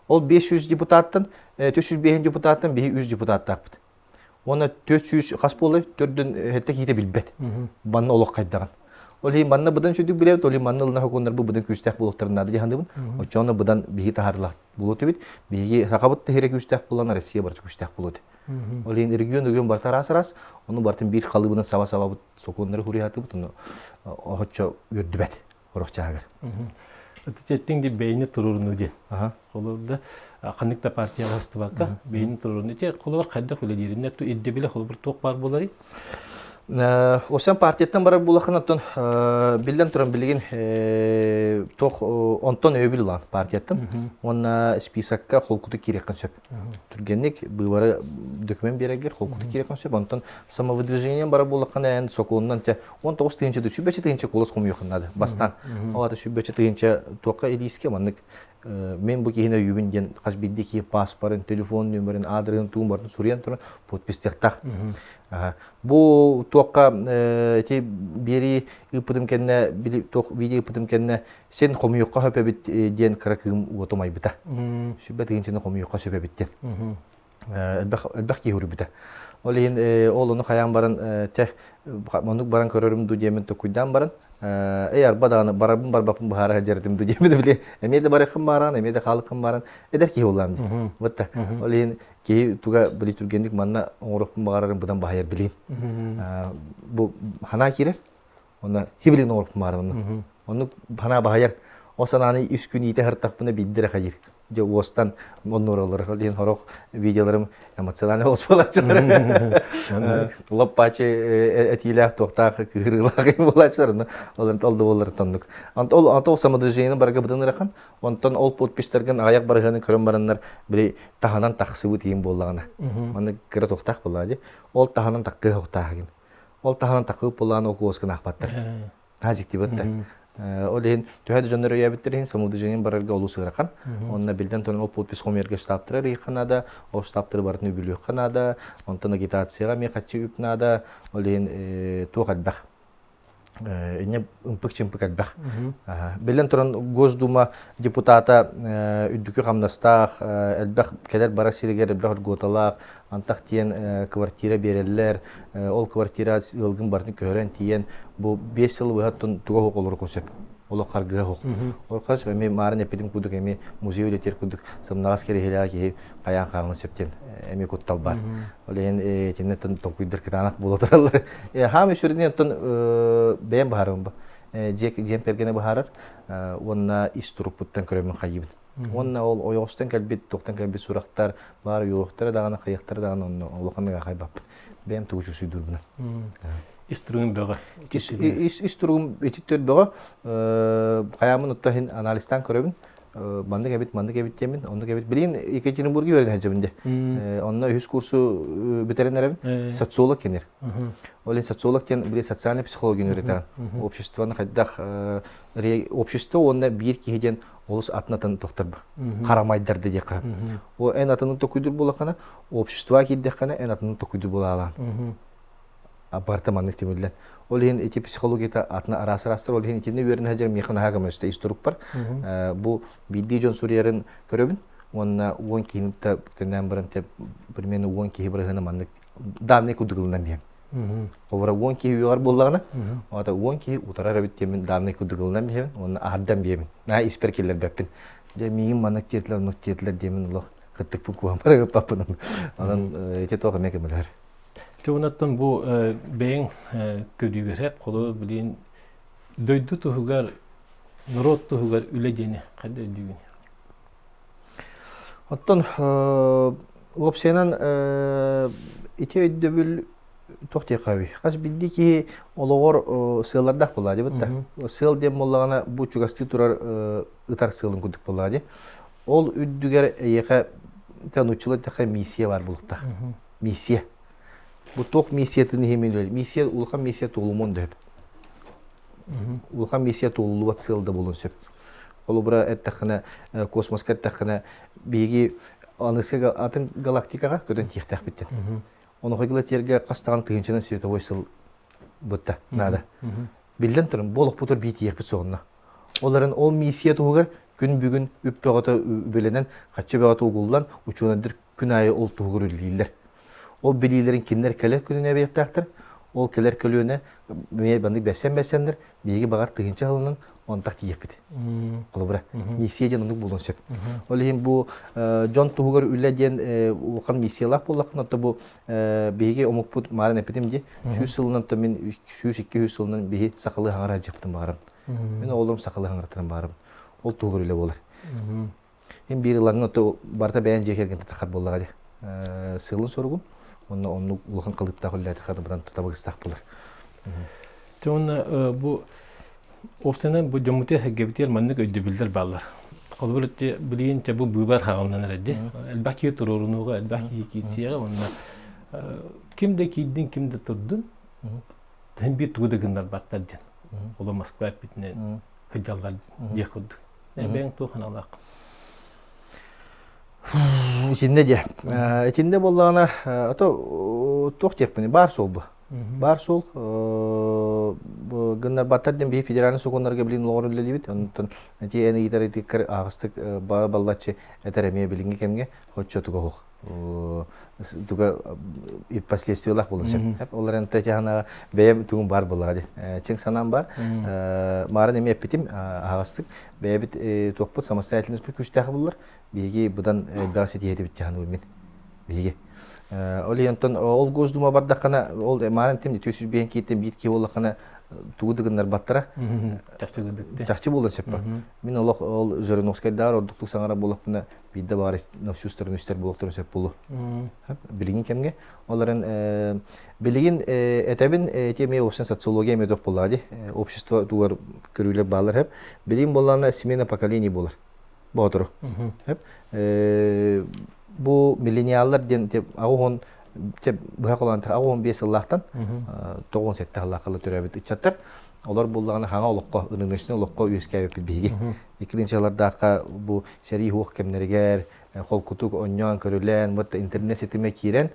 Ол 500 депутаттан 405 депутаттан биги 100 депутат тапты. Ona 400 kas bolay, 4'den hette kite bilbet. Bana olak kaydağın. Oli manna budan çödük bile oli manna lına hokonlar bu budan küçtek buluklarında diye bun. O çoğuna budan bihi taharla bulut bit. Bihi hakabut tehire küçtek bulanlar Rusya barı küçtek bulut. Oli region barta ras onu bartın bir kalıbının sava bu sokonları huriyatı bu onu hoçça yurdubet. Orokça agar. Ötücettin de beyni tururunu diye. Aha. Kolorda kanıkta partiya bastı vaka beyni tururunu diye kolor kayda kule yerinde tu idde bile kolor tok var bolari. O sen partiyetten bara bulakın atın bilden turan bilgin tok onton öbül lan partiyetten. Ona spisakka kolkutu kirekan söp. Türgenlik bu bara dökümen biregler kolkutu kirekan söp. Onton самовыдвижением bara bulakın en sokondan te 19 tığınca düşü beçe tığınca kolos komu yokundadı. Bastan. O ata şu beçe tığınca toka eliske manlık men bu kihine yübün gen kaç bildi ki pasporun, telefon numarın, adresin tuğumbarın suriyan turan podpistektak. Bu toka te biri ıpıdım kendine bili tok video ıpıdım kendine sen komu yokka höpe bit diyen karakım otomay bita. Şu bet tığınca komu yokka höpe bitti. Elbaq ki huru bita. Oleyin oğlunu kayan baran te manuk baran körörüm du diyemin tokuydan baran eğer badağını barabın barbapın bahara hacerdim du diyemin bile emiyede barakım baran emiyede kalıkım baran eder ki oğlan diye. Vata oleyin ki tuga bili türgendik manna oğrukun bağararım budan bahayar bileyim. Bu hana kirer ona hibilin oğrukun bağararım onu hana bahayar o sanani 3 gün ite hartak buna bildire hayır. Jawostan onur olarak olihin horok videolarım emotsional olspalarçılar. Loppaçı etiyle tokta kırılağın bulaçlarını onların oldu olur tanıdık. Антол самодвижениені barga budan rakan. Ondan ol podpislergen ayak barganı körün baranlar biri tahanan taksıbı tiyim bollağına. Mana kira toktak bolladı. Ol tahanan takkı hoktağın. Ol tahanan takkı bollağına oku oskan akbattır. Hacik tibatta. Olehin tühәді жоннары ябеттерин самовдвижением барарга олу сыграқан. Онна билден тонын ол подпис комерге штабтырар иханада, ол штабтыры барын үбілі қанада, онтан агитацияға мекатчы үпнада, olehin туғат бәқ. İne ımpık albaq. Bilen turan Gosduma deputata üddükü qamnastaq, albaq kadar barak sirger albaq gotalaq, antaq tiyen kvartira bererler, ol kvartira ılgın barını kören tiyen bu 5 yıl vahattun tuğa hoq olur qosep. Ola qargıga hoq. Orqaç emi marın epidim kuduk emi muzey öleter kuduk. Samnagas kere hela ki qayan qağını septen emi kuttal bar. Olehin tennetten tokuydur kitanak boloturallar. Ham şuriden ton beğen baharım ba. Jem pergene baharar. Onna istruputtan köremin qayyibin. Onna ol oyostan kalbit toktan kalbit suraqtar bar yoqtar dağına qayıqtar dağına onu olaqanга qaybap. Beğen tuğucu suydur buna. İstrugum bağa. İstrugum etitör bağa. Qayamın uttahin analistan körebin. Mandık ebit yemin, ondak ebit bilin ikinci burgu verin hacabinde. Onna 100 kursu bitirenlerin sotsiolog kenir. Olin sotsiolog ken bile sotsial psikoloji öğreten. Обществоны хайдах общество онна bir kihiden olus atnatan tohtar ba. Karamayдар dedi ka. O en atının tokuydur bulakana, общество kiddekana en atının tokuydur bulalan. Apartmanlık temüller. Olehin eti psikologiyata atna arasırastır. Olehin etinde verin hacer meyxana hagam üstte isturup var. Bu bildiği John Suriyar'ın köröbün. Ona 10 kihinin de tenden barın te primeni 10 kihi bırağına manlık. Damne kudugulundan biyem. Ovara 10 kihi yuvar bollağına. O da 10 kihi utara rabit yemin damne kudugulundan biyem. Ona ahaddan biyemin. Na isperkeller beppin. De miyim manlık tiyetler, nuk tiyetler diyemin Allah. Kıttık bu kuvam para papının. Ondan eti toğa mekemler. Çoğunattan bu beyin ködüğür hep kolu bilin döydü tuhugar, nurot tuhugar üleceğini kadar düğün. Ondan opsiyanan iti ödübül tohtiye kavi. Kaç bildi ki oluğur sığlardak buladı. Sığıl dem olağına bu çugastı turar ıtar sığılın kuduk buladı. Ol üddüger eyeka tanuçula taka misiye var bulukta. Misiye. Bu tok misiyetini hemen öyle. Misiyet ulkan misiyet olumon da hep. Ulkan misiyet olulu vat sığılda bulun söp. Kolu bura ettakına kosmoska ettakına bilgi anıska atın galaktikaga kötün tiyektak bitten. Onu koygula tiyerge qastağın tığınçının svetовой sıl butta. Nada. Bilden turun boluk butur bir tiyek bit soğunna. Onların o misiyet uğur gün bugün üp beğata übelenen kaçça beğata uğullan uçuğunadır gün ayı ol tuğur ülgiller. O bilgilerin kimler keler gününe bektaktır. ол келер көлөне мей банды бәсәндер биги багар тыгынча хылынан онтак тиеп бит. Кулбра. Миссия нук булон сеп. Ол һәм бу Джон Тугар үләдән укан миссиялар буллакны то бу биги омукпут марын эпидемди. Шу сылынан то мен 200 сылынан биги сакалы хаңара жыптым барам. Мен олым сакалы хаңаратырым барам. Ол Тугар үлә булар. Һәм бир лаңны то барта бәян җекерген тахар буллар ди. Сылын соргун. Onu ulukan kalıp da hollerde kadar tutabık istahpılır. Sonra bu opsiyonel bu cumhuriyet hakkı manlık ödübüldür bağlar. Kalbırıcı bileyince bu büyüber hağımdan erdi. Elbaki tururunuğa, elbaki kisiyaga onda kimde kiydin, kimde turdun. Hem bir tuğda gınlar battardın. Ola Moskva bitne hıcallar yıkıldık. Ben tuğhan alaq. İçinde de. İçinde bollağına toq tekpini bar sol bu. Bar sol gınlar batardın bir federalin sokonlarga bilin loğru lelibit. Ondan neti eni gitar etikar ağıstık ballatçı eteremeye bilingi kemge hoçça tuga hoq. Tuga последствиялар болынча. Олар энте жана бем тугун бар болады. Чың санам бар. Марын эме эпитим агастык. Бебит токпут самостоятельность bir күчтәхи буллар. Биги будан дасет етип жаны мен. Биги. Ол янтан ол гоздума бардакана ол марын темди 400 бен кетем битки болакана тугудыгындар баттара. Чакчы болду чеппа. Мен ол Жириновскайдар ордуктук саңара болакына бидде бар на всю сторону истер болоктор сеп болду. Билигин кемге? Оларын билигин этебин теме опсен социология медов болады. Общество тугар көрүлөр балар хеп. Билигин боллана смена поколений болар. Бодро. Хеп. Бу миллениаллар ден теп агон теп буга калган 15 жыллактан 97 жыллакка төрөбүт ичаттар. Олар буллаганы хаңа олокко, ыныңышны олокко үскәбеп биги. Икинчи жылларда бу шәри хук кемнергер, холкутук оньян көрүлән, бу интернет сетеме кирен.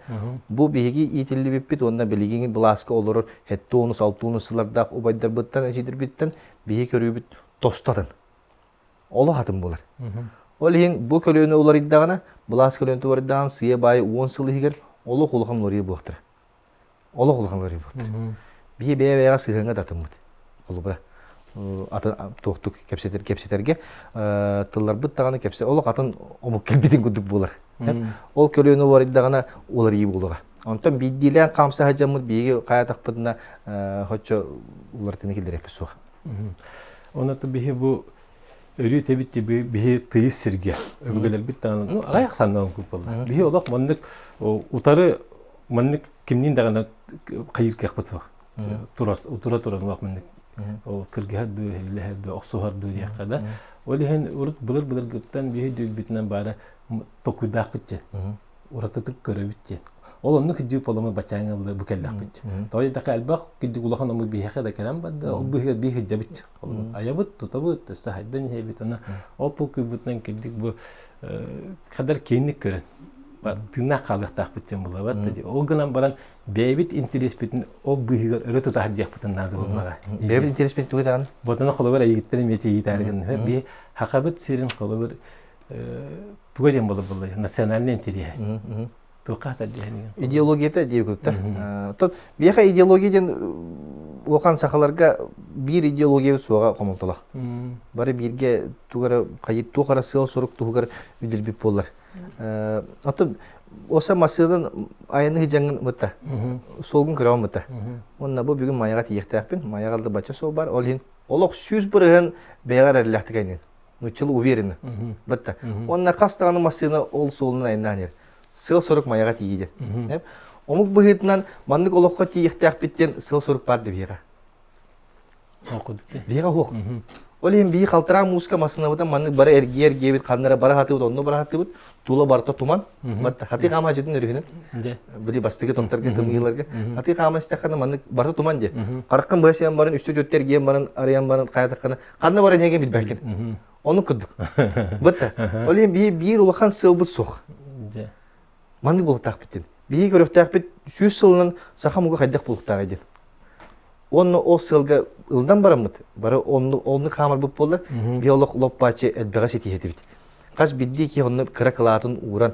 Бу биги итилли биппит, онда билигин бласка олорор хеттонус алтунус жылларда убайдар быттан җидер биттен биги көрүбүт тостатын. Оло хатын булар. Ол һин бу көрөөнө олар иддагана, бласка көрөөнтө бар иддаган сыя бай 10 жыл игер оло кулган лори буктыр. Оло кулган лори буктыр. Бие бега сыгынга датымбыт. Колубра. Ата токтук кепсетерге тыллар быттаганы кепсе оло катын омук келбитин күдүк булар. Ол көрөөнө бар иддагана олар ии булуга. Онтон биддилен камса хажамыт биге кая такпытына хоччо улар тенекилдер эписуга. Онаты бие бу örü tebitçi bir tıyız sirge. Öbürgeler bir tane ayak sandan kupallar. Bir olak manlık utarı manlık kimliğin dağına kayır kıyakbat var. Utura olak manlık. O kırgıhardı, heyleherdi, oksuhardı diye kadar. Öyle urut bılır gıttan bir düğün bitinden bari tokuydak bitçi. Uratıtık göre bitçi. Onun hıcıp olamı bacağınlı bu kellak bitçi. Doğru da kalbak gidip ulağın onu bir hekada kelam badı. O bir hıcca bitçi. Ayabıt, tutabıt, sahiden heybit ona. O tokuy bitinden gidip bu kadar keyinlik gören. Tırnak kalık tak bitçi bula. O günden baran bebit interes bitin o bıhıgar öyle tutahacak bitin nadı bulmağa. Bebit interes bitin tuğu dağın? Botana kolabar ayıklerim yeti iyi tarihinde. Bir hakabet serin kolabar tuğu jem bula. Nasyonalne interiye. İdeologiyada deyip kutlar. Bir ideologiyeden okan sahalarga bir ideologiya suaga komultalak. Bari birge tuğara kayıt tuğara sığal soruk tuğara üdülbip bollar. Atı osa masıdan ayını hıcangın mıtta. Solgun kıravan mıtta. Onna bu bugün mayaga tiyektakpin. Mayagalda baca sol bar. Olhin olok süz bırığın beğer erlektik aynen. Nıçıl uverin. Mıtta. Onna kastağının masıdan ol solunun ayından yer. Sıl soruk mayaga tiyidi. Omuk bıhıtından manlık olokka tiyektak bitten sıl soruk bardı biga. Biga hoq. Olhin biyi kaltıra muska masına bıdan manlık bara ergiyer gebit kanlara bara hatı bıd, onno bara hatı bıd. Tuğla barta tuman. Hati kama hacıdın örühünün. Bili bastıgı toktarga tımgılarga. Hati kama istakana manlık barta tuman de. Karıkkın başayan barın, üstü götter giyen barın, arayan barın, kayatakana. Kanna bara negen bilberkin. Onu kıddık. Bıtta. Olhin biyi bir ulağan sığ bıd soğ. Mandık buluktak bittin. Bihi köröktak bit 100 yılının sahamuga kaydak buluktak edin. Onu o sılga ıldan baramıd. Bara onu kamar bıp bollar. Biyolog loppaçı elbeğe seti heti bit. Kaç biddi ki onu kıra kılaatın uğran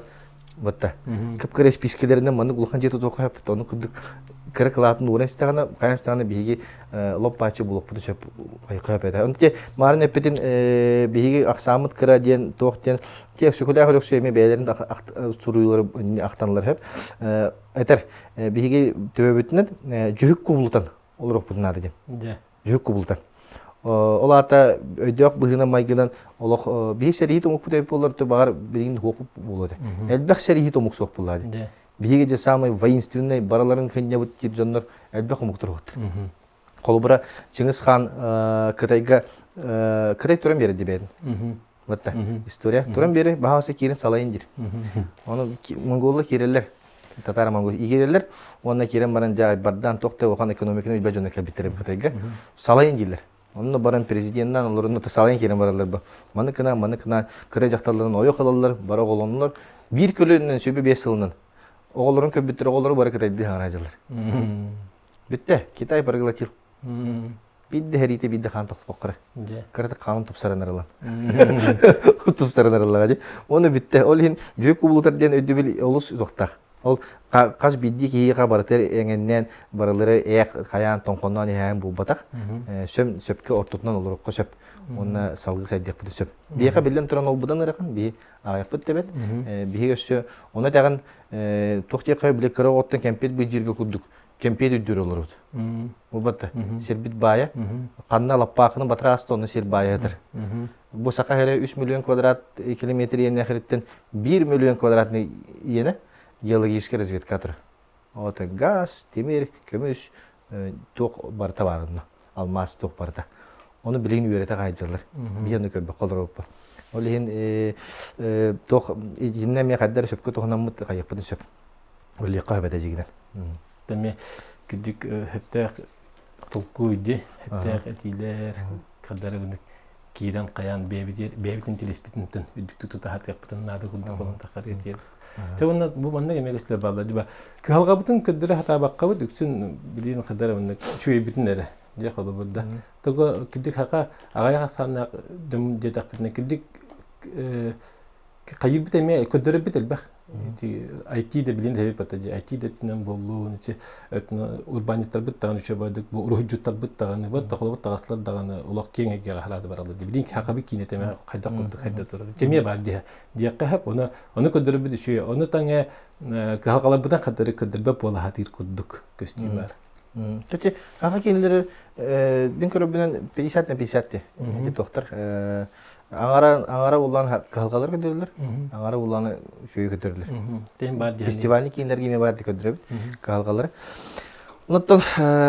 Батта. Кыпкыры спискелеринен маны улхан жети тока хап. Оны кыдык кыры кылатын урен стагана, каян стагана биги лоппачы булуп буту чөп кайкап эта. Онте марын эпетин биги аксамыт кыра ден токтен тек сүкүлө хөлөк сөйме бээлерин суруйлар актанлар хеп. Этер биги төбөбүтүнөн жүк кубултан олорок бутунады дем. Жүк кубултан. Олата өйдөк быгына майгынан олох бии серихит омук бутеп болорду багар билин хокуп болоду. Элбек серихит омук сок булады. Биги же самый воинственный бараларын хыння бут тиржоннор элбек омук тургут. Колбура Чыңгыз хан Кытайга Кытай туран берди бедин. Вот история. Туран бери баасы кирин салайын дир. Оны монголлар кирелер. Татар монгол игерелер. Онна кирен баран жай бардан токта охан экономиканы билбей жонда кабиттерип Кытайга салайын дилер. Онны баран президенттен олорунда салайын кирен баралар ба. Маны кына Кытай жактарларын ой кылалар, бара голоннор. Бир көлөнүнөн сөбү 5 жылынан. Оголорун көбүттөр оголору бара Кытайды харажалар. Бүтте Китай проглотил. Бидде херите бидде хан токпоккара. Кырты канун тупсаранарлар. Тупсаранарлар. Оны бүтте ол хин жөк кубулутар ден өдөбүл олус токтак. Ол каз бидди кийга баратер эңеннен баралары эк каян тоңконнан эң бу батак. Сөм сөпкө ортотунан олорукка сөп. Онна салгы сайдык бут сөп. Бияка билен туран ол будан ыракан би аяпыт дебет. Биге өсө оны тагын токте кай биле кыра оттан кемпет бу жерге курдук. Кемпет үдүр олорут. Бу батта. Сербит бая. Канна лаппакынын батрастыны сер баядыр. Бу сака хере 3 миллион квадрат километр ене хереттен 1 миллион квадратный ене геологический разведкатор. Вот газ, темир, көмүш, ток бар табарына. Алмаз ток барда. Оны билген үйрете кайжалар. Бияны көрбө колдоруп. Ол ен ток инне ме каддар сөпкө токунан мут кайыпты сөп. Ол кайбата жигинен. Теме кидик хептек толкуйди, хептек этилер, каддарыгын кирен каян бебитин телеспитинтен үдүктү тутахат япытын нады кулдан колон такар этер. Тевонна бу манна эмегеслер балда диба. Калгабытын көддөрө хатабакка бут үксүн билин каддарыгын чуй битинере. Же колу булда. Тога кидик хака агая хасанна дөм жетакпытын кидик кайыр битеме көддөрө бител бак. IT-de bilin hep pataji IT-de tünen bollu neçe urbanistler bit tağını şö badık bu uruhjutlar bit tağını bit tağlı bit tağaslar tağını ulaq kengege halazı baralı bilin ki haqabi kineteme qayda qıldı qayda turdu cemiye bar diye hep onu ködürüp bit şö onu taňa halqalar bitan qadary ködürüp bola hatir kudduk köstüm var. Töte haqa kendileri bin körübünen 50-50 de doktor Аңара улан халгалар көдөрүлөр. Аңара уланы шөй көдөрүлөр. Тем бар дияни. Фестивальный кийинлерге эме бар деп көдөрөбүт. Халгалар. Онтон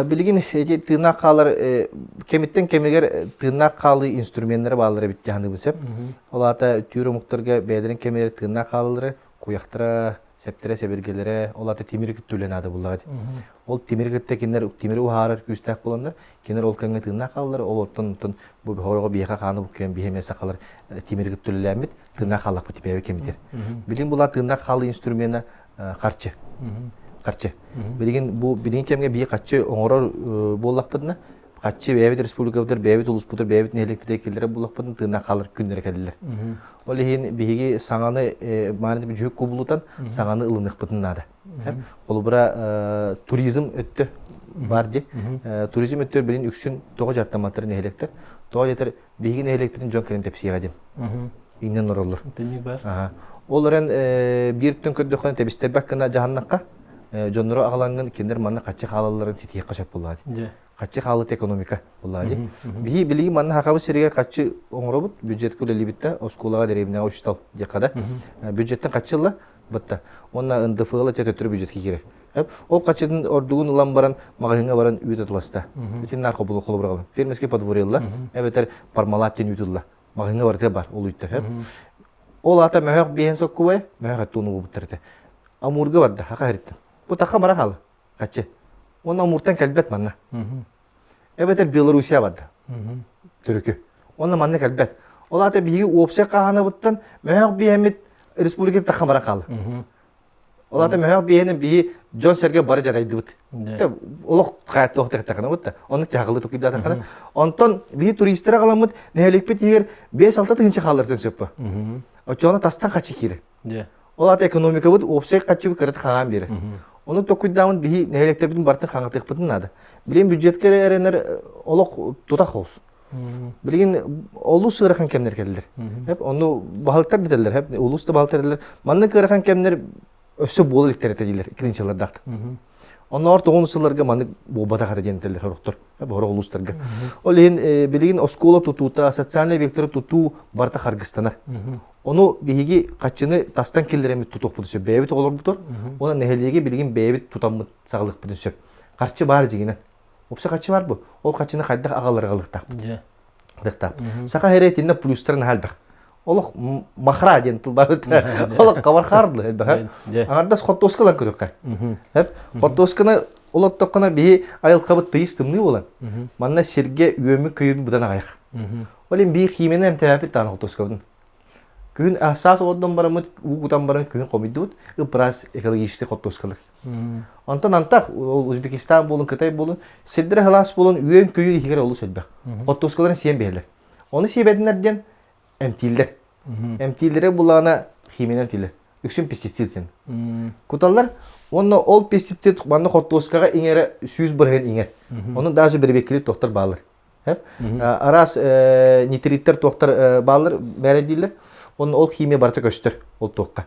билген эти тырнакалар кемиттен кемегер тырнакалы инструменттер балдыры бит жаны бисеп. Олата түйрө муктарга бедерин кемер тырнакалары куяктыра септире себергелере олата темиргит төленады буллагы. Ол темиргитте кинер темир ухарыр күстак болондар. Кинер ол кеңе тырнакалар олоттон бу хорого бияка каны бу кен бихеме сакалар темиргит төлелемит тырнакалак бу типе кемитер. Билин булар тырнакалы инструментна карчы. Карчы. Билин бу билин кемге бие качы оңорор боллакпытына. Качы бебет республикалар бебет улуспутар бебет неликте келдер боллакпытын тырнакалар күннөр келдилер. Ол ehen биги саңаны маанында жүк кубулутан саңаны ылынык нада. Колбура туризм өттө бар ди. Туризм өттөр билин үксүн тога жартаматтарын электер. Тога жетер бигин электирин жон керен тепсига дем. Иннен ороллор. Тени бар. Ол орен бир түн көддөкөн тебистер баккана жаһаннакка жоннору агаланган кендер манна качы халаларын ситие кашап булады. Качы халыт экономика булады. Би билги манна хакабы серегер качы оңробут бюджет көлелибитте осколага деребине оштал декада. Бюджеттен качылла бутта. Онна НДФ-ла төтөр бюджетке кире. Ол качыдын ордугун улам баран магазинга баран үйөт атласта. Бүтүн нарко булу колу барган. Фермерский подворьелла, эбетер пармалаптен үйөтүлла. Магазинга барте бар, ол үйттер. Ол ата мөхөк бейен соккубай, мөхөк тууну буттерде. Амурга барда, хака херитте. Бу така мара халы. Качы. Оны амуртан калбет манна. Эбетер Белоруссия барда. Түркү. Оны манна калбет. Ол ата биги опсе кахана буттан мөхөк бейемит республика така мара халы. Ол ата мөхөк бейенин биги Жон Серге бара жарайды бут. Олок каятты окта такана бутта. Оны тагылы тукида такана. Онтон биги туристтер каламыт неликпет егер 5-6 тыгынча халырдан сөппө. Очону тастан качы кире. Ол аты экономика бут опсай качы кырыт хаан бери. Оны токуйдамын бихи нехелектербин бартын хаңатык бутын нады. Билен бюджетке эренер олок тута хос. Билген олус сырахан кемнер келдер. Хеп onu бахалтар бителер, хеп улуста бахалтар делер. Манны кырахан кемнер өсө болу илтерете дилер 2-нче жылдарда. Оны орта 10 жылларга маны бобата кара дентелер хороктор. Хеп хоро улустарга. Ол ен билген оскола тутута, социальный вектор туту барта Кыргызстанар. Onu bihi kaçını tastan killeremi tutuk budusöp. Bebit olur budur. Ona neheliyege bilgin bebit tutamı sağlık budusöp. Kaçı var jiginen. Opsa kaçı var bu. Ol kaçını kaydak ağalar galık tap. Dıktap. Saka heretinde plusların halbak. Oluk mahra diyen tılbağıt. Oluk kavar hardı halbak. Ağarda skottoskalan körük kar. Hep skottoskana olottokkana bihi ayıl kabıt tıyıstımlı olan. Manna sirge üyömü köyümü budan ağayak. Olin bir himene emterapi tanı skottoskabın. Gün asas odan baramut ugutan baran gün komidut ıpras ekolojiste kotoskalık. Antak Uzbekistan bolun Kıtay bolun sedire halas bolun üyen köyü hikare olu söylbek. Kotoskaların siyen behirler. Onu siyebedinlerden emtiller. Emtillere bulana himinen emtiller. Üksün pestisit yani. Kutallar onu ol pestisit bana kotoskaga ingere 100 bırhın inger. Onun daha bir bekli doktor bağlar. Hep aras nitritler doktor bağlar merediller. Onun ol kimya barta göster ol toqqa.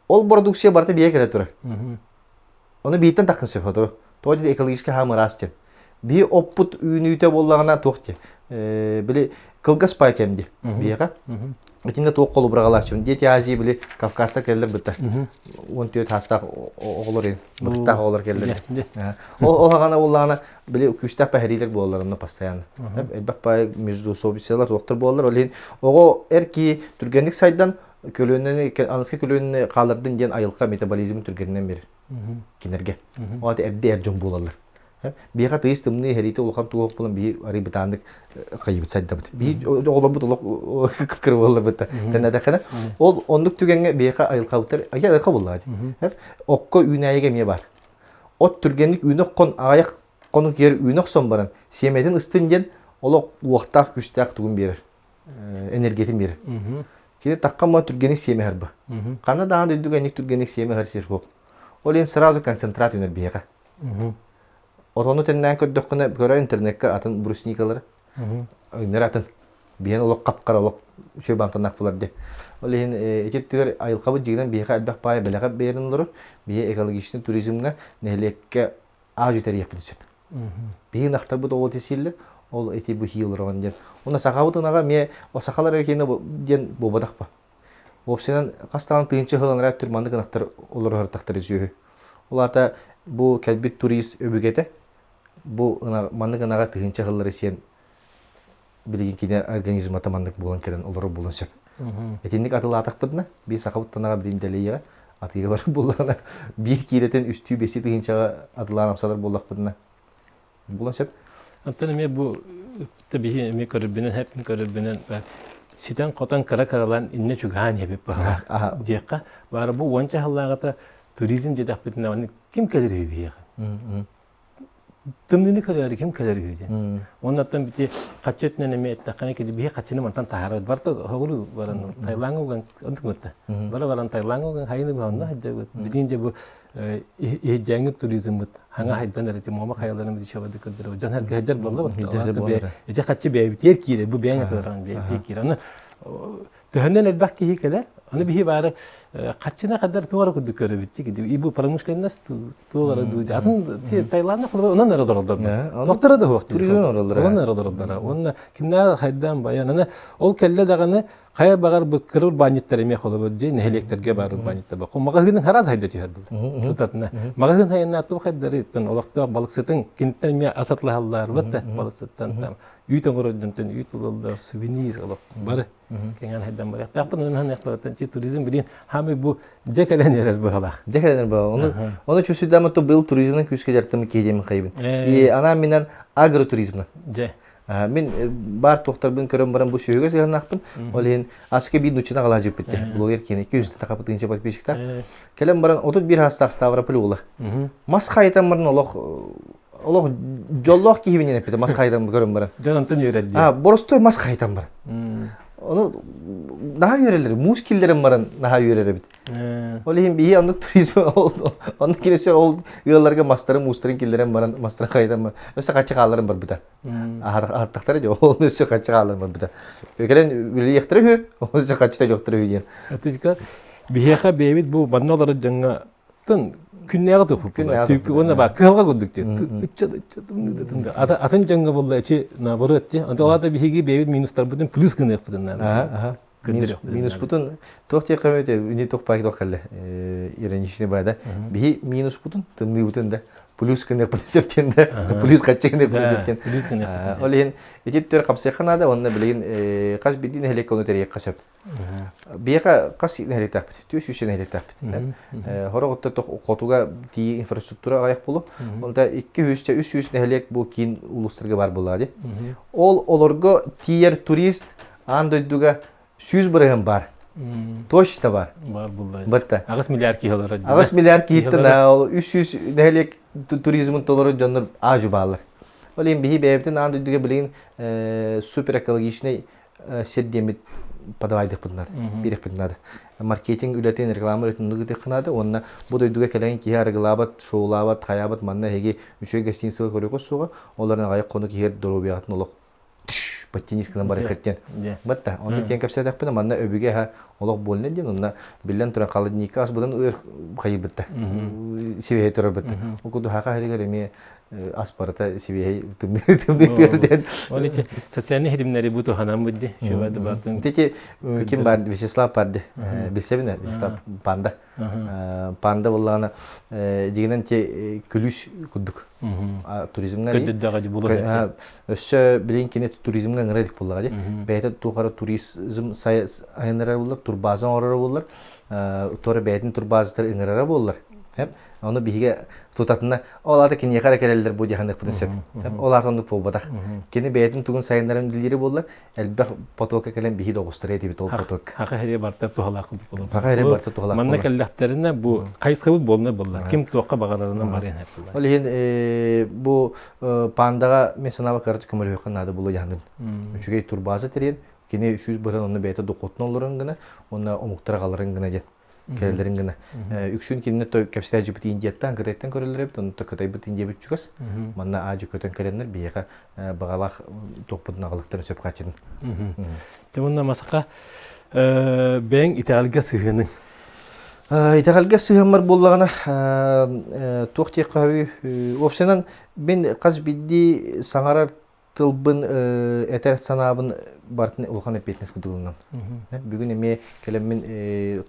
Ol produksiya barta biye kere turar. Onu biyitten takın sefadır. Toğdu ekolojik hamı rastın. Bir oput ünüte bollağına toqti. Bile kılgas pay kemdi biyega. İçinde toq kolu bırağalaşım. Diyet yazıyı bile Kafkas'ta gelirler bitti. On tiyot hasta olur en. Bıttaq olur gelirler. O hağana bollağına bile küçtaq pahiriler bollarına pastayanı. Hep elbaq pay mecdu sobisiyalar doktor bollar. Oleyin oğo erki Türgenlik saydan kölönüne anıska kölönüne qalırdın diyen ayılqa metabolizm Türgeninden verir. Kinerge. O adı evde erjon bolarlar. Bir kat istemni herite ulukan tuğuk bulan bir arı bitandık kayıbıt sayda bit. Bir oğlan bu doluk kıkır bolar bit. Tenne de kadar. Ol onluk tügenge bir kat ayılqa biter. Ayya da kabulladı. Hep okko üneye gemiye var. O Türgenlik ünök kon ayak konuk yer ünök son baran. Siyemetin ıstıngen oluk uaqtaq güçtaq tuğun verir. Energetin verir. Kide takkamma Türgenlik siyeme harba. Kana daha da dügenlik Türgenlik siyeme har sir yok. Olen sразу концентрат ünür bir kat. Otonu tenden köddökküne göre internetke atın brusnikaları. Önler atın. Biyen oluk kapkara oluk şey bankınak bular de. Olehin ekettüger ayılqabı jigden biye elbaq paya belaga berin olur. Biye ekologistин turizmga nehlekke aju teriyek bilsep. Biye naqtar bu doğu tesiller ol eti bu hiyılır olan den. Ona saqabıtınaga me o saqalar erkene den bobadak ba. Opsiyadan qastan tıyınçı hılanra türmandık naqtar olur hartaqtar ezüyü. Olata bu kelbit turist öbügete bu mandık anaga tıyınçı hılanra sen bilgin kine organizmata mandık bulan keren olur bulan sep. Etinlik atılı atak bıdına bir saqabıtınaga bilin deleyiga atıga var bulana bir kireten üstü besi tıyınçaga atılan amsalar bullak bıdına. Bulan sep. Antanım bu tabii mi körübünün hep körübünün Siten kotan kara-karalan inne çugahan yapıp var. Diyeka, var bu wanca halagata turizm dedik bitne kim gelir hübiye? Tımdını kadar kim gelir hübiye? Ondan biti kaçetne neme ettakane ki bir kaçını mantan taharat var da hawru varan Tayland'a gan antık mıtta. Varan Tayland'a gan hayını bu anla hacca bitince bu cengi turizm mıt. Hanga haydan derece mama hayalarımızı şavadı kadar. Can her geceler balla bak. Ece kaçı bir ter kire bu beyan yaparan bir ter kire. Onu töhönden elbak ki hikayeler. Onu bir var kaçına kadar tuğra kudu körü bitti ki. İbu paramışlar nasıl tuğra duydu. Atın Tayland'a falan ona nerede oldular? Doktora da hoştu. Turizm oralar. Ona nerede oldular? Ona kimler haydan bayan. Ona ol kelle dağını kaya bağır bu kırır banyetler emek olup diye neheleklerge bağır banyetler bak. O magazinin her az hayda çıkardı. Tutatına. Magazin hayına tuğ haydarı tan olakta balık satın kintten mi asatlı hallar vatta balık satın tam. Yüten korudun yütulda souvenir olak var. Kengan haydan var. Tapın onun haneklardan turizm bilin. Hami bu cekelen yerler bu halak. Cekelen bu. Onu çözüldüğüm to bil turizmden küske jartımı kiyeceğimi kaybın. Ana minen agroturizmden. Min bar doktor bin körüm baran bu şöyle sen nakpın. Olehin aske bir nuçuna kalacak bitti. Blogger kene 200 ta kapatınca подписчикta. Kelem baran 31 hasta Stavropol ola. Mas haytan baran olok jolloq ki hibinen bitti. Mas haytan körüm baran. Canantın yöreddi. Borostoy mas haytan baran. Onu daha yöreleri, muskillerin baran daha yöreleri bit. Olayım bir anlık turizm oldu. Anlık kilesi oldu. Yıllarga mastarın mustarın killerin baran mastara kaydan mı? Öse kaçı ağlarım var bir de. Ahtakları diyor. Onun öse kaçı ağlarım var bir de. Ökelen böyle yaktırı hü. Onun öse kaçı da yaktırı diyen. Atışkar biheka beyit bu bannaları janga tın künnäge tokup. Tüpü ona bak kılga gördük diye. Atın janga bolla içi nabarı etti. Anda da bihegi beyit minuslar bütün plus gını yapıdınlar. Minus butun tohtiya kavete uni toh paki tokalle. İren işine bayda. Bihi minus butun tımlı butun da plus kını yapıdı septende. Plus kaçı kını yapıdı septende. Plus gını. Olehin etitler kapsa kanada onunla bileyin kaç bildiğin helek onu teriye kaçap. Biyaka kas helek takpit. Tüy şüşen helek takpit. Hora gotta toh kotuga di infrastruktura ayak bulu. Onda 200 300 helek bu kin uluslarga bar buladı. Ol olorgo tiyer turist andoyduga 100 bırağın var. Toş da var. Var bullay. Batta. Ağız milyar ki olar. Ağız milyar ki hitti na 300 nehelek turizmin tolları canlar acı bağlar. Olayım bihi beyevden andoyduga bileyin süper ekolojisine seddiyemit padavaydık bunlar. Birek bunlar. Marketing ületen reklamı üretimini dıkınadı. Onunla bu doyduga kelen ki argılabat, şoğulabat, kayabat manna hegi üçe geçtiğin sıvı koruyor soğuk. Onların ayak konu ki her dorobiyatın oluk. Pattinis kena barang kerja. Betul. Untuk yang kapsa dah pernah mana öbüge ha olak bolne dia nuna bilan tura kalau nikah sebenarnya kayu betul. Siwe tura betul. Aku tu haka hari kali asparata siwe tumdi pierden. Oleh itu, sesiannya hidimleri butuh hanam budi. Coba tu batun. Teki kim bar Vyacheslav parde. Bilse bine Vyacheslav panda. Panda vallana jiginan ki külüş kuduk. Turizmga ni. Kededdaga bulu. Össe bilin kini turizmga ngerelik bulla aja. Beyta tuqara turizm saya ayanlara bullar, turbazan orara bullar. Tora beytin turbazlar ingerara bullar. Hep onu bihiga tutatına olarda kini yakara kereller bu jahandak putun sep. Hep olar onu pobadak. Kini beytin tugun sayanların dilleri bullar. Elbeh potoka kelen bihi doğustaraya dibi tol potok. Haka heriye barta tuhalak bulur. Haka heriye barta tuhalak bulur. Manna kellahterine bu kayıs kabul bolna bullar. Kim tuqa bağarlarından var yani hep bullar. Olihin bu pandaga mesela bakardı kömür yokan adı bulu jahandım. Çünkü turbazı teriyen kini 300 bıran onu beyta dokotun olurun gına. Ona omuktara kalırın gına jen. Kellerin gına. Üçün kinine to kapsita jibit indiyattan gretten körüller hep onu to katay bit indiye bit çıkas. Manna acı kötön kelenler biyaga bağalak tokputun ağalıklarını söp kaçırdın. Temunna masaka ben İtalya sığının. İtalya sığınmar bollağına tohtiye kahve opsiyonan ben kaz biddi sanarar tılbın eter sanabın bartın olğan hep etnes kuduğundan. Bugün eme kelemin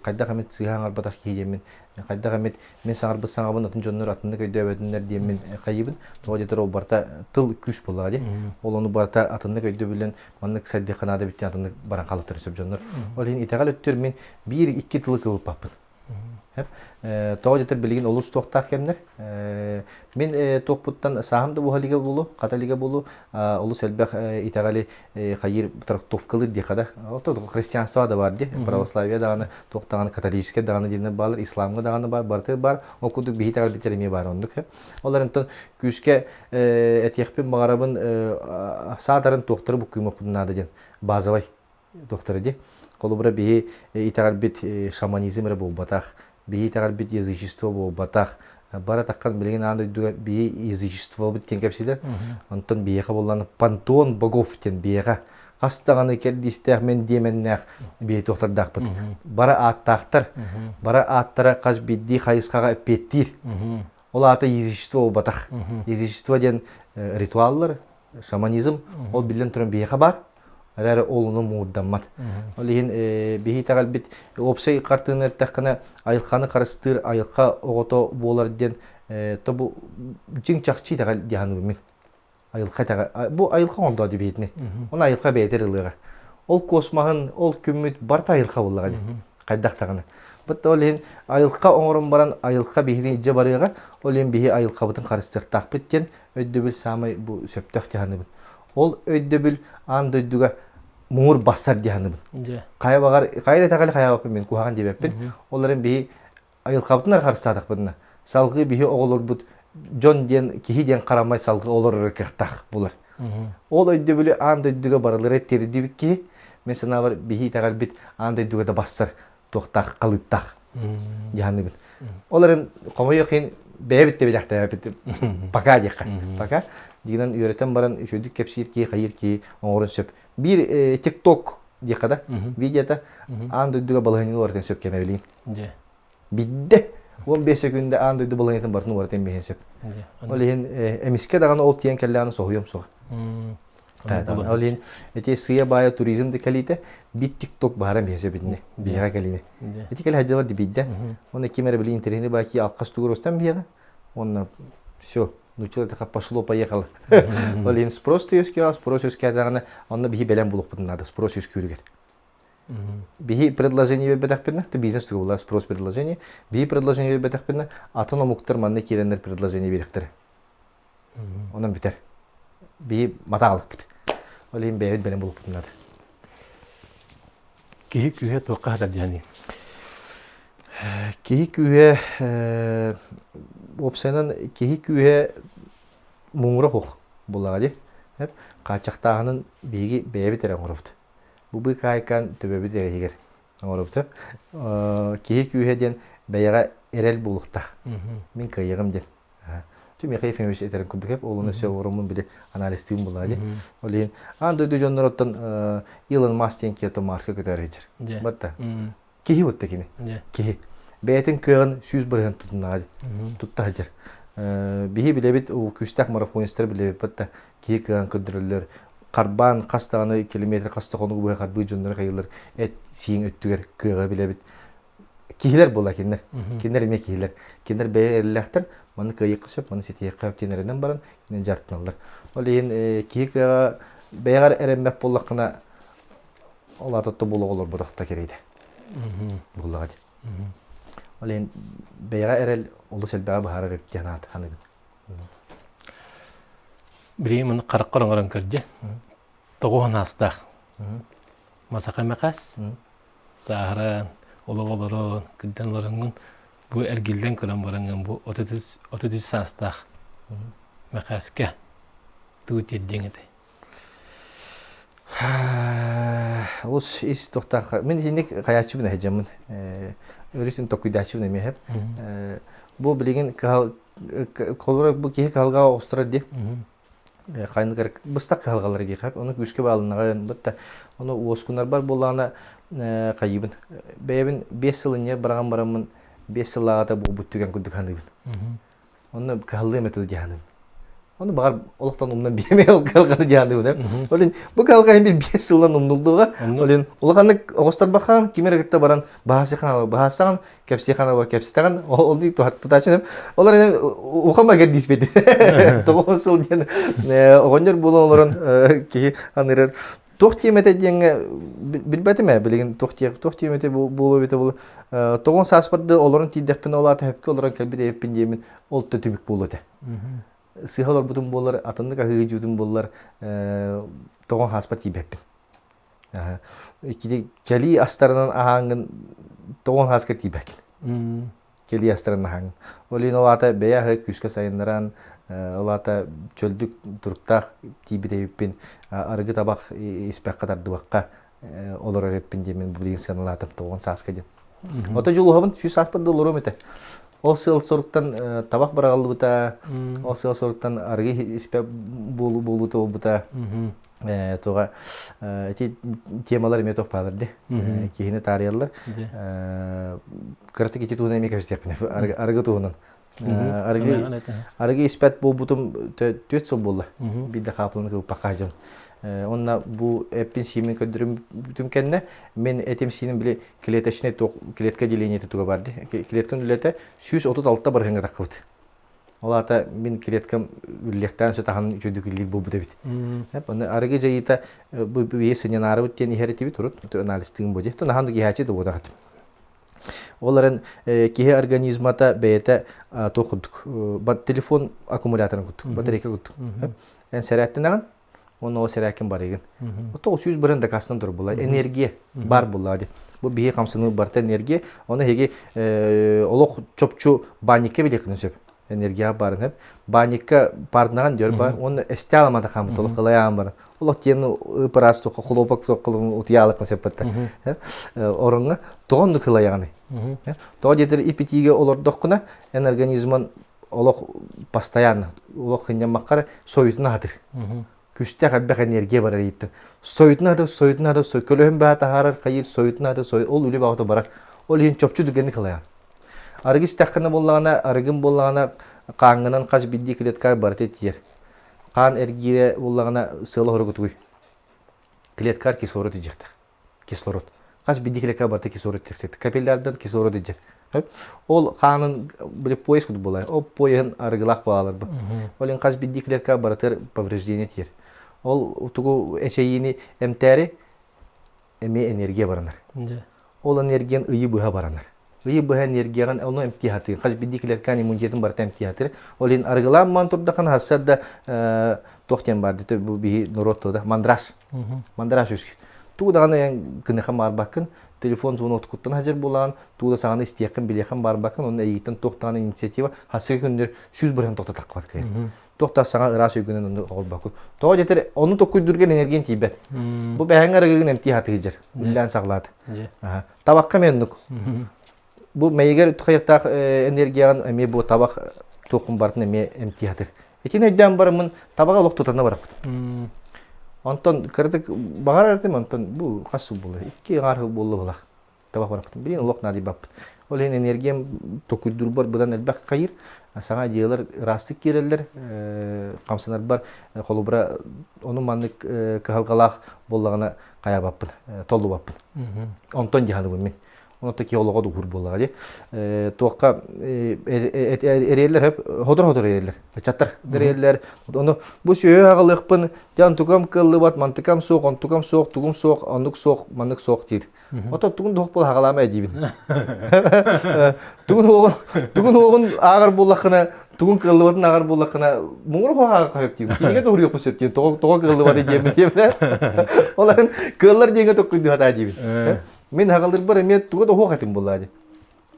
kayda kamet sığan arbadak kiyemin kayda kamet men sanar bız sanabın atın jonlar atında köyde ödünler diyemin kayıbın. Toğajeter o barta tıl küş bolladı. Olonu barta atında köyde bilen manlık sadde kanada bitti atında baran kalıtır söp jonlar. Olin İtalya öttür men 1-2 tılı kılıp papın. Hep toğajeter bilgin olus toqtaq kemler. Men toqputtan sahamda bu haliga bulu, kataliga bulu, olus elbaq İtalya hayır traktovkalı diye kada. Orta Hristiyanstva da var diye. Pravoslavya dağını, toqtağını katoliske dağını dinle bağlar, İslamga dağını var, bartı var. Okuduk bir İtalya biterimi var onduk hep. Onların küske etiyakpin bağarabın sağdarın toqtarı bu kıyma pudunada gen. Bazavay doktoru diye. Kolubra bir İtalya bit şamanizm bu bataq. Bir İtalya bit язычество bu bataq. Bara takkan bilgin anda bir язычество bit ten kapsiler. Ondan bir yaqa bolan panteon bogov ten bir yaqa. Qastağını keldi istehmen diyemenler bir doktor daqpıt. Bara attaqtar. Bara attara qaz biddi qayısqaga pettir. Ola ata язычество bataq. язычество den rituallar, şamanizm o bilen turan bir yaqa bar. Rara olunu muğdammat. Olihin bihi tagal bit opsay kartını takkana ayılkanı karıştır ayılka oğoto bolar den tabu jing çakçı tagal dihanı min. Ayılka tagal bu ayılka onda di beytni. Ona ayılka beyter ılığa. Ol kosmahın ol kümmüt barta ayılka bollaga di. Qaydak tagana. But olihin ayılka oğurun baran ayılka bihini jabarıga olihin bihi ayılka butun karıştır takpit den öddübül samay bu söptök dihanı min. Ol öddübül an döddüga muğur basar dihanı min. Kaya bagar kaya da takali kaya bakın men kuhagan dibepin. Onların bihi ayılkabıtınlar karışsadık bununla. Salgı bihi oğulur but John diyen kihi diyen karamay salgı olur rıkıqtaq bular. Ol öydü bülü an döydüge baraları etteri dibik ki мен санабар бихи тагар бит андай дугада бассар тоқтақ қалыптақ яны бит. Оларын комойокин бэбит тебелахта бит пока дика. Пока дигенен үйрөтен баран үшөдүк кепсирки, кайырки, оңорун сөп. Бир TikTok дикада видеода андай дуга балыгын орден сөп кеме билин. Бидде 15 секундда андай дуга балыгын бартын орден бехен сөп. Олин эмиске даган ол тиен келланы союм сога. Олин эти сыя бая туризм дикалите бит TikTok бара бехсе бидне. Бияга келине. Эти кел хаҗалар дибидде. Он кемер билин интернет баки алкаш тугростан бияга. Он всё ну человек пошло поехал. Олин спрос даганы онда бихи белем булук бутун надо спрос юскүргер. Бихи предложение бербетакпена, ты бизнес тугу була спрос предложение. Бихи предложение бербетакпена, атон омуктар манны киренер предложение бериктер. Онан битер. Бихи матаалык бит. Олин бебет белем булук бутун надо. Кихи күһэ тоққа хададяни. Кихи күһэ опсенен кихи күһэ муңра хох булагы. Хеп качактагынын биги бебет эрен оробут. Бу кайкан төбөбүт эрегер. Оробут. Кихи күһэден бәяга эрел булуктак. Мен кайыгым ден. Түме кайфемеш этерен күндүк олуну сөөрүмүн биле аналистигим булагы. Олин андойду жоннороттон Илон Маск кето Марска көтөрөжөр. Батта. Кихи бутта кини. Кихи. Бәйтен кыгын 100 бирген тутунады. Туттажыр. Бихи билебит у күстак марафонистер билебит батта. Кихи кыгын көндүрөлөр. Карбан кастаганы километр кастаганы бу карбы жоннор кайылар. Эт сиң өттүгөр кыга билебит. Кихилер була кинер. Кинер эме кихилер. Кинер бәйләхтер. Маны кыйык кышып, маны сетие кап тенерден баран, кинен жартыналар. Ол ен кихига бәягар эреммәк боллакына олар тотты бологолор бодакта керейди. Буллагы. Ол ен бәяга эрел улы селбәгә бахара дип янат ханыгын. Биремин караккараңаран кирде. Тогон астак. Масака макас. Сахара ологолорон киденларыңын bu ergilden kuran barangan bu 33 sastaq maqaska tuut edengete. Ус ис тоқтақ. Мен инек қаячы біне хеджамын. Өрісін тоқидачы біне мехеп. Бұл білеген қолыры бұл кейі қалға оғыстырар де. Қайынығар бұстақ қалғалар кейіп. Оны күшке балынаған бұтта. Оны оскунар бар болағына қайыбын. Бәйбін 5 сылын ер бараған барамын. 5 сылағада бұл бүттіген күндік қандығын. Оны қалды методы жағанығын. Onu bağır olaktan umdan bilemeye kalkanı diyandı bu. Olin bu kalkan bir 5 yıldan umdulduğu. Olin olakanı ağustar bakan kimere baran bahası kana bahasan kepsi kana var kepsi takan oldu tutaçın. Onlar yani okuma gel dispedi. Toğusul diyen. Oğunlar bulan olan ki anırır. Tohtiyemete diyen bilbeti mi? Bilgin tohtiyemete bulu bite bulu. Toğun saspardı onların tidekpin olatı hepki olarak kalbide hepin diyemin oldu tümük bulu de. Sihhalar bütün bollar atındık ahıcı bütün bollar toğun haspat yibepin. İkide keli astarından ahangın toğun haskat yibekin. Keli astarından ahangın. Olin o ata beya hı küske sayındıran o ata çöldük turuktak tibide yibepin argı tabak ispek kadar duvakka olur yibepin diyemin bu bilgin sanılatım toğun saskadın. Ota julu habın şu saspat dolurum ete. O sıl soruktan tabak bırakıldı buta, o sıl soruktan argı ispek bulu to buta. Toğa temalar metoh palardı. Kihine tarihler. Kırık geçti tuğuna emek yapıyor. Argı tuğunun. Argı ispek bul butum tüt sol bulla. Bir de kaplanı gibi pakacım. Onunla bu hepin simin ködürüm bütün kendine men etim sinin bile kileteşine kiletka dileniyeti tuğa vardı. Kiletkan ülete 136'ta barhanga takıvdı. Ola ta men kiletkam ülekten sonra tahan üçüncü illik bu bit. Hep onu argı jayita bu yesin narı tiyen iheretivi turut. Tu analistin boje. Tu nahan ki haçı da bu da hat. Onların kihe organizmata beta tokuduk. Bat telefon akumulatörünü kuttuk. Batarya kuttuk. En seratından onu o serakin var igen. O 900 birinde kastan dur bulay. Enerji var bulay. Bu bihe kamsını barta enerji. Onu hege oluk çopçu banike bile kınışıp. энергия барын хеп. Баникка барднаган жер бар. Оны эсте аламады хамы толық кылаян бар. Ол тені ыпырас тоқы хлопок тоқылым утиялық сепетте. Орынга тоғынды кылаяганы. Тоғы жетер ипетиге олордоққына энергонизман олық постоянно олық хинен маққары соютына хатыр. Күсте қадбақ энергия бар әйіпті. Соютына хатыр, көлөһін бәті харар, қайыр, соютына хатыр, ол үлі бағыты барар. Ол ең чөпчі дүгенді кылаян. Аргис таққыны болағына, аргын болағына қаңынан қаз бидді клетка барты тиер. Қан эргире болағына сылы хоры күтігүй. Клеткар кислород ежектір. Кислород. Қаз бидді клетка барты кислород терсетті. Капиллярдан кислород ежер. Ол қанын біліп пояс күді болай. Ол поян аргылақ бағалар бұл. Ол ең қаз бидді клетка барытыр повреждение тиер. Ол тұғы әшейіні әмтәрі әме энергия баранар. Ол энергиян ұйы бұға баранар. Ұйы бұға энергияған оны әмтихатыр. Қаз бидді клеткан иммунитетін барыты әмтихатыр. Ол ең аргылан мантұрдақын хасадда тоқтен барды. Бұл бігі нұротты мандраш. Мандраш өскі. Туғдағаны ең күніқі марбақын телефон звонок куттан хажар болған, тууда сағаны истияқын білеқін бар бақын, оның әйгіттен тоқтаған инициатива хасығы күндер 100 бірін тоқта таққабат кәйір. Тоқта саған ұрас өйгінен оны оғыл бақын. Тоға жетер, оны тоқ көйдірген энергиян тейбет. Бұл бәйін арығығын әмтей хаты жер, үллән сағылады. Табаққа мен нүк. Бұл мәйгер тұқайықтақ энергияған әме бұл табақ тоқын бартын әме әмтей хатыр. Екен өйден барымын табаға лоқ тұтанына барапыд. Антон кырдык багар артым антон бу касы болду. 2 гары болду булак. Табак бараптым. Бирин лок нади бап. Ол энергиям токуйдур бар будан элбак кайыр. Сага жыйлар растык керелдер, камсанар бар. Колубра onu маннык калгалак боллагана кая баппын. Толду баппын. Антон жаханы бу мен. Оны таки олого дур боллагы. Тоққа эрелер хеп ходор эрелер. Чаттар эрелер. Оны бу сөйө агылыкпын. Жан тугам кыллы бат, мантыкам соқ, антукам соқ, тугум соқ, андук соқ, маннык соқ дейт. Ото тугун доқ бол хагалама дибин. Тугун огун агар боллакына, тугун кыллы батын агар боллакына муңур хага кайып дейт. Кенеге doğru yok сөп дейт. Тога кыллы бат дибин дейт. Оларын кыллар деңге токуйду хата дибин. Мен хагалдыр бар эме туга да хогатым боллады.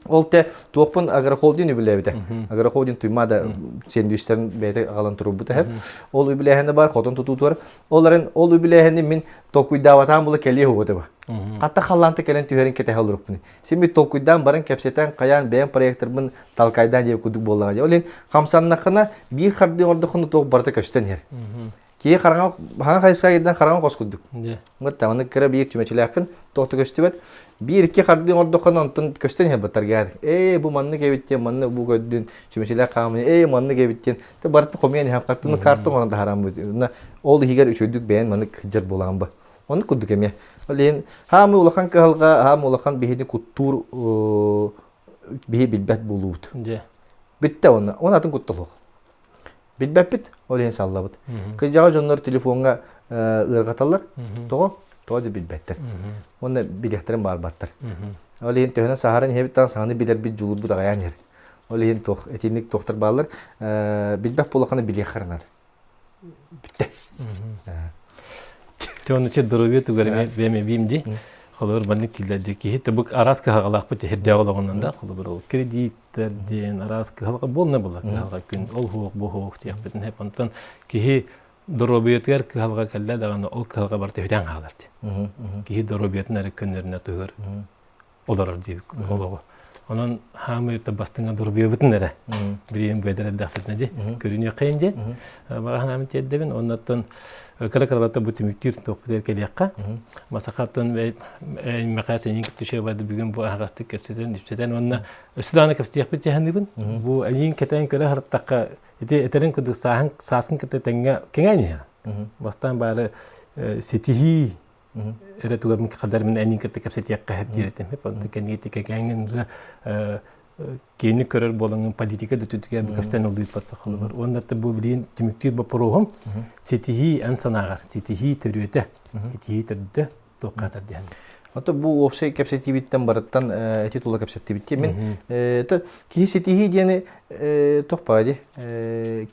Ол те тоқпын агрохолдин үбілебіді. Агрохолдин туймада сендвичтерін бәйті ағалан тұру бұты әп. Ол үбіләхені бар, қотын тұту тұр. Оларын ол үбіләхені мен тоқуйдаватан бұлы кәлі хоғыды ба. Қатта қаланты кәлін түйерін кәте қалдырып бұны. Сен мен тоқуйдан барын кәпсетен қаян бәйін проекттер бұн талқайдан жеп күдік болған. Олен қамсаннақына бір қардың ордықыны тоқ барты көштен ер. Кие қараңа қайсыға еден қараңа қос күдік. Мұтта, оны кірі бір чүмәчілі тоқты көшті бәд. Бір-екі қардың ордықын онтын көштен хел бұттар гәді. Бұл манны кәбеттен, манны бұл көддің чүмәчілі қамыны, манны кәбеттен. Барытын қомиян хем қартын қартын оңында харам бұд. Ол егер үшөйдік бәйін манны жыр болған ба. Оны күдік әме. Олен, хамы ұлақан қағылға, хамы ұлақан бейхеді күттур бейі білбәт болуыд. Бітті оны атын күттіліқ. Билбәппит, ол ең саллабыд. Кызжаға жонлар телефонға ұрғаталар, тоғы билбәттір. Оны билектерін бар баттыр. Ол ең төхінен сағарын ебіттен сағаны білер біт жұлыр бұд ағаян ер. Ол ең әтенлік тоқтар балылар, билбәп болақаны билек қарынады. Бітті. Төні че дұрубет үгәріме бәме беймді. Қолыр бәнік тілдәді ки хетті бұк араска ғалақ бұты херде ғалағынан да қолы бір ол кредиттерден араска ғалға болна болақ ғалға күн ол хуық бұ хуық тияқ бетін хеп антон кихи дұрубеттер ғалға кәлі дағаны ол ғалға бар тәуден ғаларды. Кихи дұрубеттің әрі күнлеріне тұғыр оларар дейбік олығы. Onun hamı bastığına doğru bir bütün nere. Biriyim bedel dağıtın nece. Görünüyor kayınca. Bağın hamı teddebin. Ondan kara bu tümüktir toplar keliyakka. Masakatın ve mekasinin düşe vardı bugün bu ağastık kepseden onunla üstüne kepsiyek bir cehennemin. Bu ayın keten köle her takka eterin kudu sahın keten kengani ya. Bastan bari setihi era tuh kami kadar men ending ketika saya kahap diretem hep untuk ketika kangen kini karar bolangan politika tututukan bekastan oldu patah kalau ber. Onda tabu bilin timiktir baperoham setihi ansanagar setihi terüete setihi terüete tokatar dihan. Atau bu opsi kapasitivitten baratan titula kapasitivitti men ki setihi diye topaydı.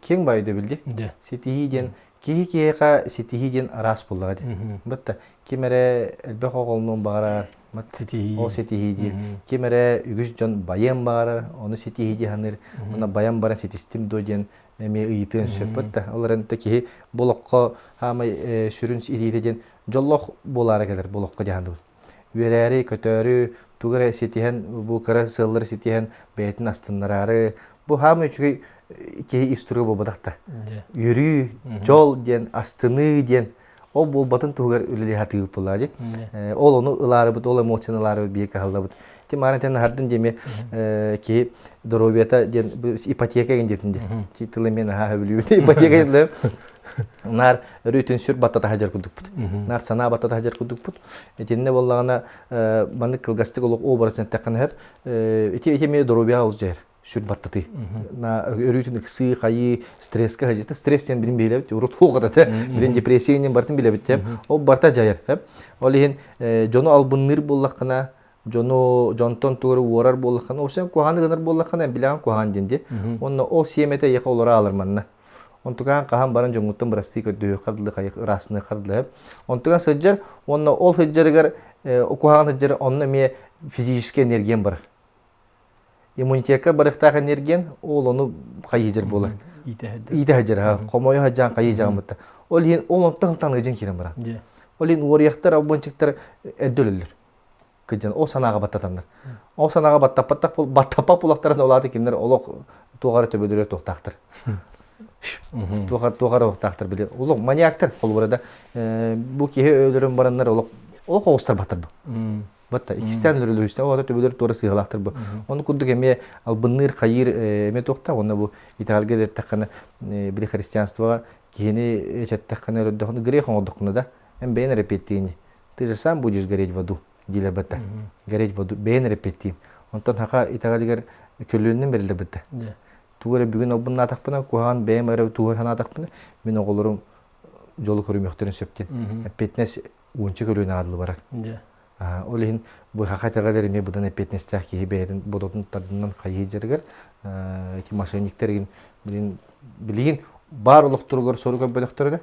Kim baydı bildi? Setihi diye Ki ka setihi gen aras bulladı. Batta kimere elbek oğlunun bağırar, Ол сетихиди. Кемере үгүс жон баян бар, оны сетихиди ханыр, оны баян баран сетистим доден эме ыйтын сөппөт. Оларын таки болохко хамай сүрүн ириден жоллох болара келер болохко жаганды. Үерәри көтөрү тугара сетиһен бу кара сыллар сетиһен бетин астыннарары бу хамы үчүгөй ки история болбадакта. Үрү жол ден астыны ден ол бул батын тугар үлеле хатып булады. Ол ону ылары бут, ол эмоциялары бийек халдабыт. Тимарантен хардын деме ки доробията ден ипотека гендетинде. Титулы мен ха билүүтө ипотека ден нар рүтүн сүр баттата хажар кудук бут. Нар сана баттата хажар кудук бут. Этинне боллагана маны кылгастык олук образын таккан хеп эти ме доробия алжер. Сүр баттаты. На рүтүн икси кайы стресске хажет. Стресстен билин белеп, урут фогада та билин депрессиянен бартын билебит деп. Ол барта жайыр хеп. Ол ен жону албынныр боллакына жону жонтон туру орар боллакына, осен коханы гынар боллакына билан кохан денде. Онно ол семете яка олора алыр манна. Онтуган кахан барын жоңуттан бирасты көдөө кырдылы кайык расны кырдылы. Онтуган сыджар, онно ол сыджарыгар кохан сыджар онно ме физический энергиям бар. Иммунитетка барыктагы энергиям ол ону кайыжыр болар. Ите хажар, комою хаджан кайыжаган бутта. Ол ен ол онтан таныжын кирен бара. Ол ен орыяктар, абончиктар эддөлөлөр. Кыжан ол санага баттатандар. Ол санага баттапак булактарын олады киндер олок тугары төбөдөрө токтактыр. Тугар токтактыр биле. Олок маниактар кол барада бу кие өлөрөн барандар олок огустар баттыр бу. Батта икистен лөрөлөстө ата төбөлөр туура сыгалактыр бу. Ону курдук эме албынныр кайыр эме токта, онна бу италга деп таккана бир христианствога кини чаттаккана өрдөхүн грех оңдукна да. Эм бен репетини. Ты же сам будешь гореть в аду. Диле батта. Гореть в аду бен репетин. Онтон хака италгар көлүнүн берилди батта. Тугара бүгүн албынна атакпына куган бем ара тугар хана атакпына мен оголорум жолу көрүмөктөрүн сөптен. Петнес уунча көлүнө адылы барак. Олин бу хакатагалар эме будан петнестах ки бедин бодотун тадынан кайыжыргар ки мошенниктерин билин барлык тургор соруга бөлөктөрдө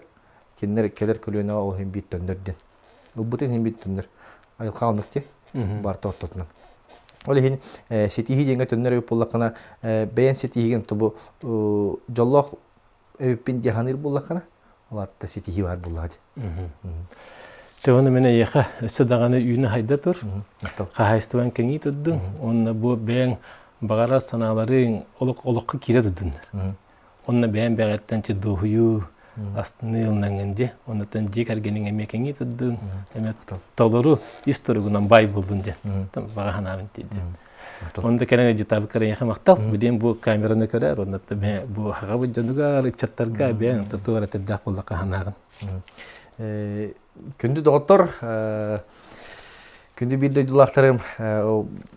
киндер келер көлүнө ол хим биттөндөрдөн. Убутен хим биттөндөр. Айылкаунукте бар тоттотунан. Олин сетихи денге төннөр боллакана бен сетихиген тобу жоллох эппин жаханыр боллакана алатта сетихи бар булады. Төвөне мене яха сөдаганы үйүнө хайда тур. Кахайстыбан кеңи tudдун. Онна бу бен багара саналарын олокко кире tudдун. Онна бен бегеттен чи дохую астны оннангенде, оннан жек аргенин эме кеңи tudдун. Эме толору историгунан бай болдун де. Бага ханабын деди. Онда керене житабы керен яха мактал. Биден бу камераны көрөр, онда бу хагабы жонуга чаттарга бен тотуара теддак болдакка ханагын. Күнді доғыттыр, күнді білді дұлақтарым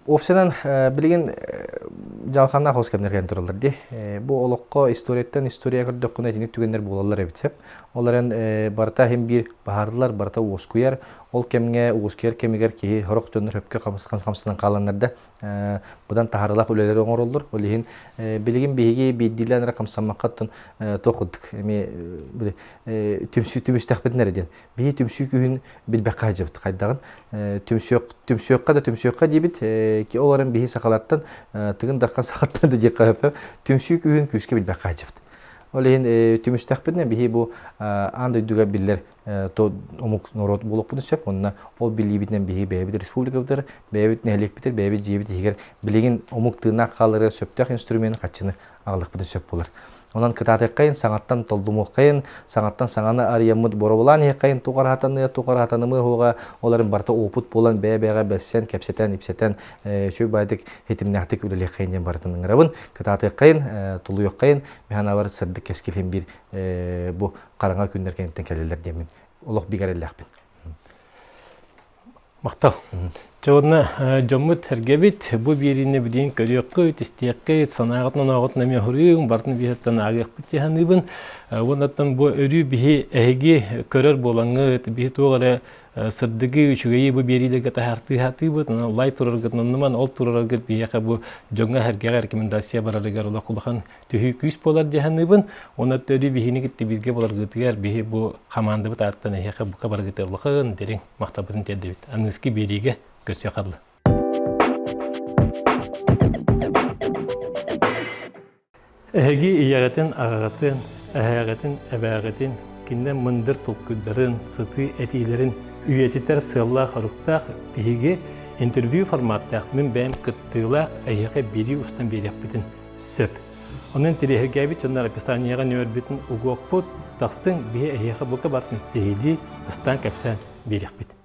опсенен білген жалқанна қоз кәмдерген тұрылыр де. Бұл олыққа историяттан история көрдік құна етінік түгендер болалар әбітсеп. Оларын барта хем бір бағардылар, барта оғызкүйер. Ол кемге оғызкүйер кемегер кейі ғырық жоныр өпке қамсынан қаланларда бұдан тағарылақ өлелері оңыр олыр. Олеген білген бейге бейділі қамсанмаққаттың тоқыдық. Түмсі тәқпетін әрден. Бей түмсі күйін білбәқ қайжабыд қайдағын. Түмсөкқа да түмсөкқа дейбіт. Оларын бейі сақалаттан тығын дарқан сақаттан да жек қайып. Түмсі күйін күске білбәқ қайжабыд. Олеген түмсі тәқпетіне бейі бұл аңды үдіға білдер омук народ болуп bunu сөп, онна ол билибитнен бейі бәйбіт республика бітір, бәйбіт нәлек бітір, бәйбіт жейбіт егер білеген омук тыына қалыры сөптәқ инструмент қатшыны ағылық bunu сөп болар. Онан кытаты қайын, саңаттан толдуму қайын, саңаттан саңаны арыямыд борабылан қайын, туғар хатанымы хоға, оларын барта опыт болан бәйбәйға бәссен, кәпсетен, ипсетен, чөй байдық хетімнәқтік үлелі қайынден барытының рабын, кытаты қайын, тұлуы қайын, механа бар сырдық кәскелен бір бұл қараңа күндер кәйінттен кәлелер демін. Олық бігәрелі ақпен. Мақтал. Çoğunna jomut hergebit bu birine bilin körüyökkü tistiyakky sanağatnan ağatna mehuruyun bartın bihattan ağıqpıt jahanыбын onattan bu örü bihi ehgi körör bolаңы bihi toğara sırdıgı üçügeyi bu birilerge tahartı hatı bu lay turargıtnanman ol turargıt bihaqa bu jonga hergeğe rekomendasiya bararıgar ola kulahan tühü küs bolar jahanыбын onat örü bihini gitti birge bolar gıtıgar bihi bu kamandı bu taattan ehaqa bu kabar gıtı olağın derin maktabıdın tedebit anıski birige көсө калды. Эһиги иягатын, агагатын, әһәгатын, әбәгатын, кинден мындыр толкудларын, сыты этилерин үйетитер сылла харуктах биһиги интервью форматтах мен бәм кыттылах әйәгә бири устан берәпбитин сөп. Onun tirihirgəbi tönlər описаниягә нөөрбитин угоқпут тақсын бие әйәгә бұқа бартын сейді ыстан кәпсән берәпбит.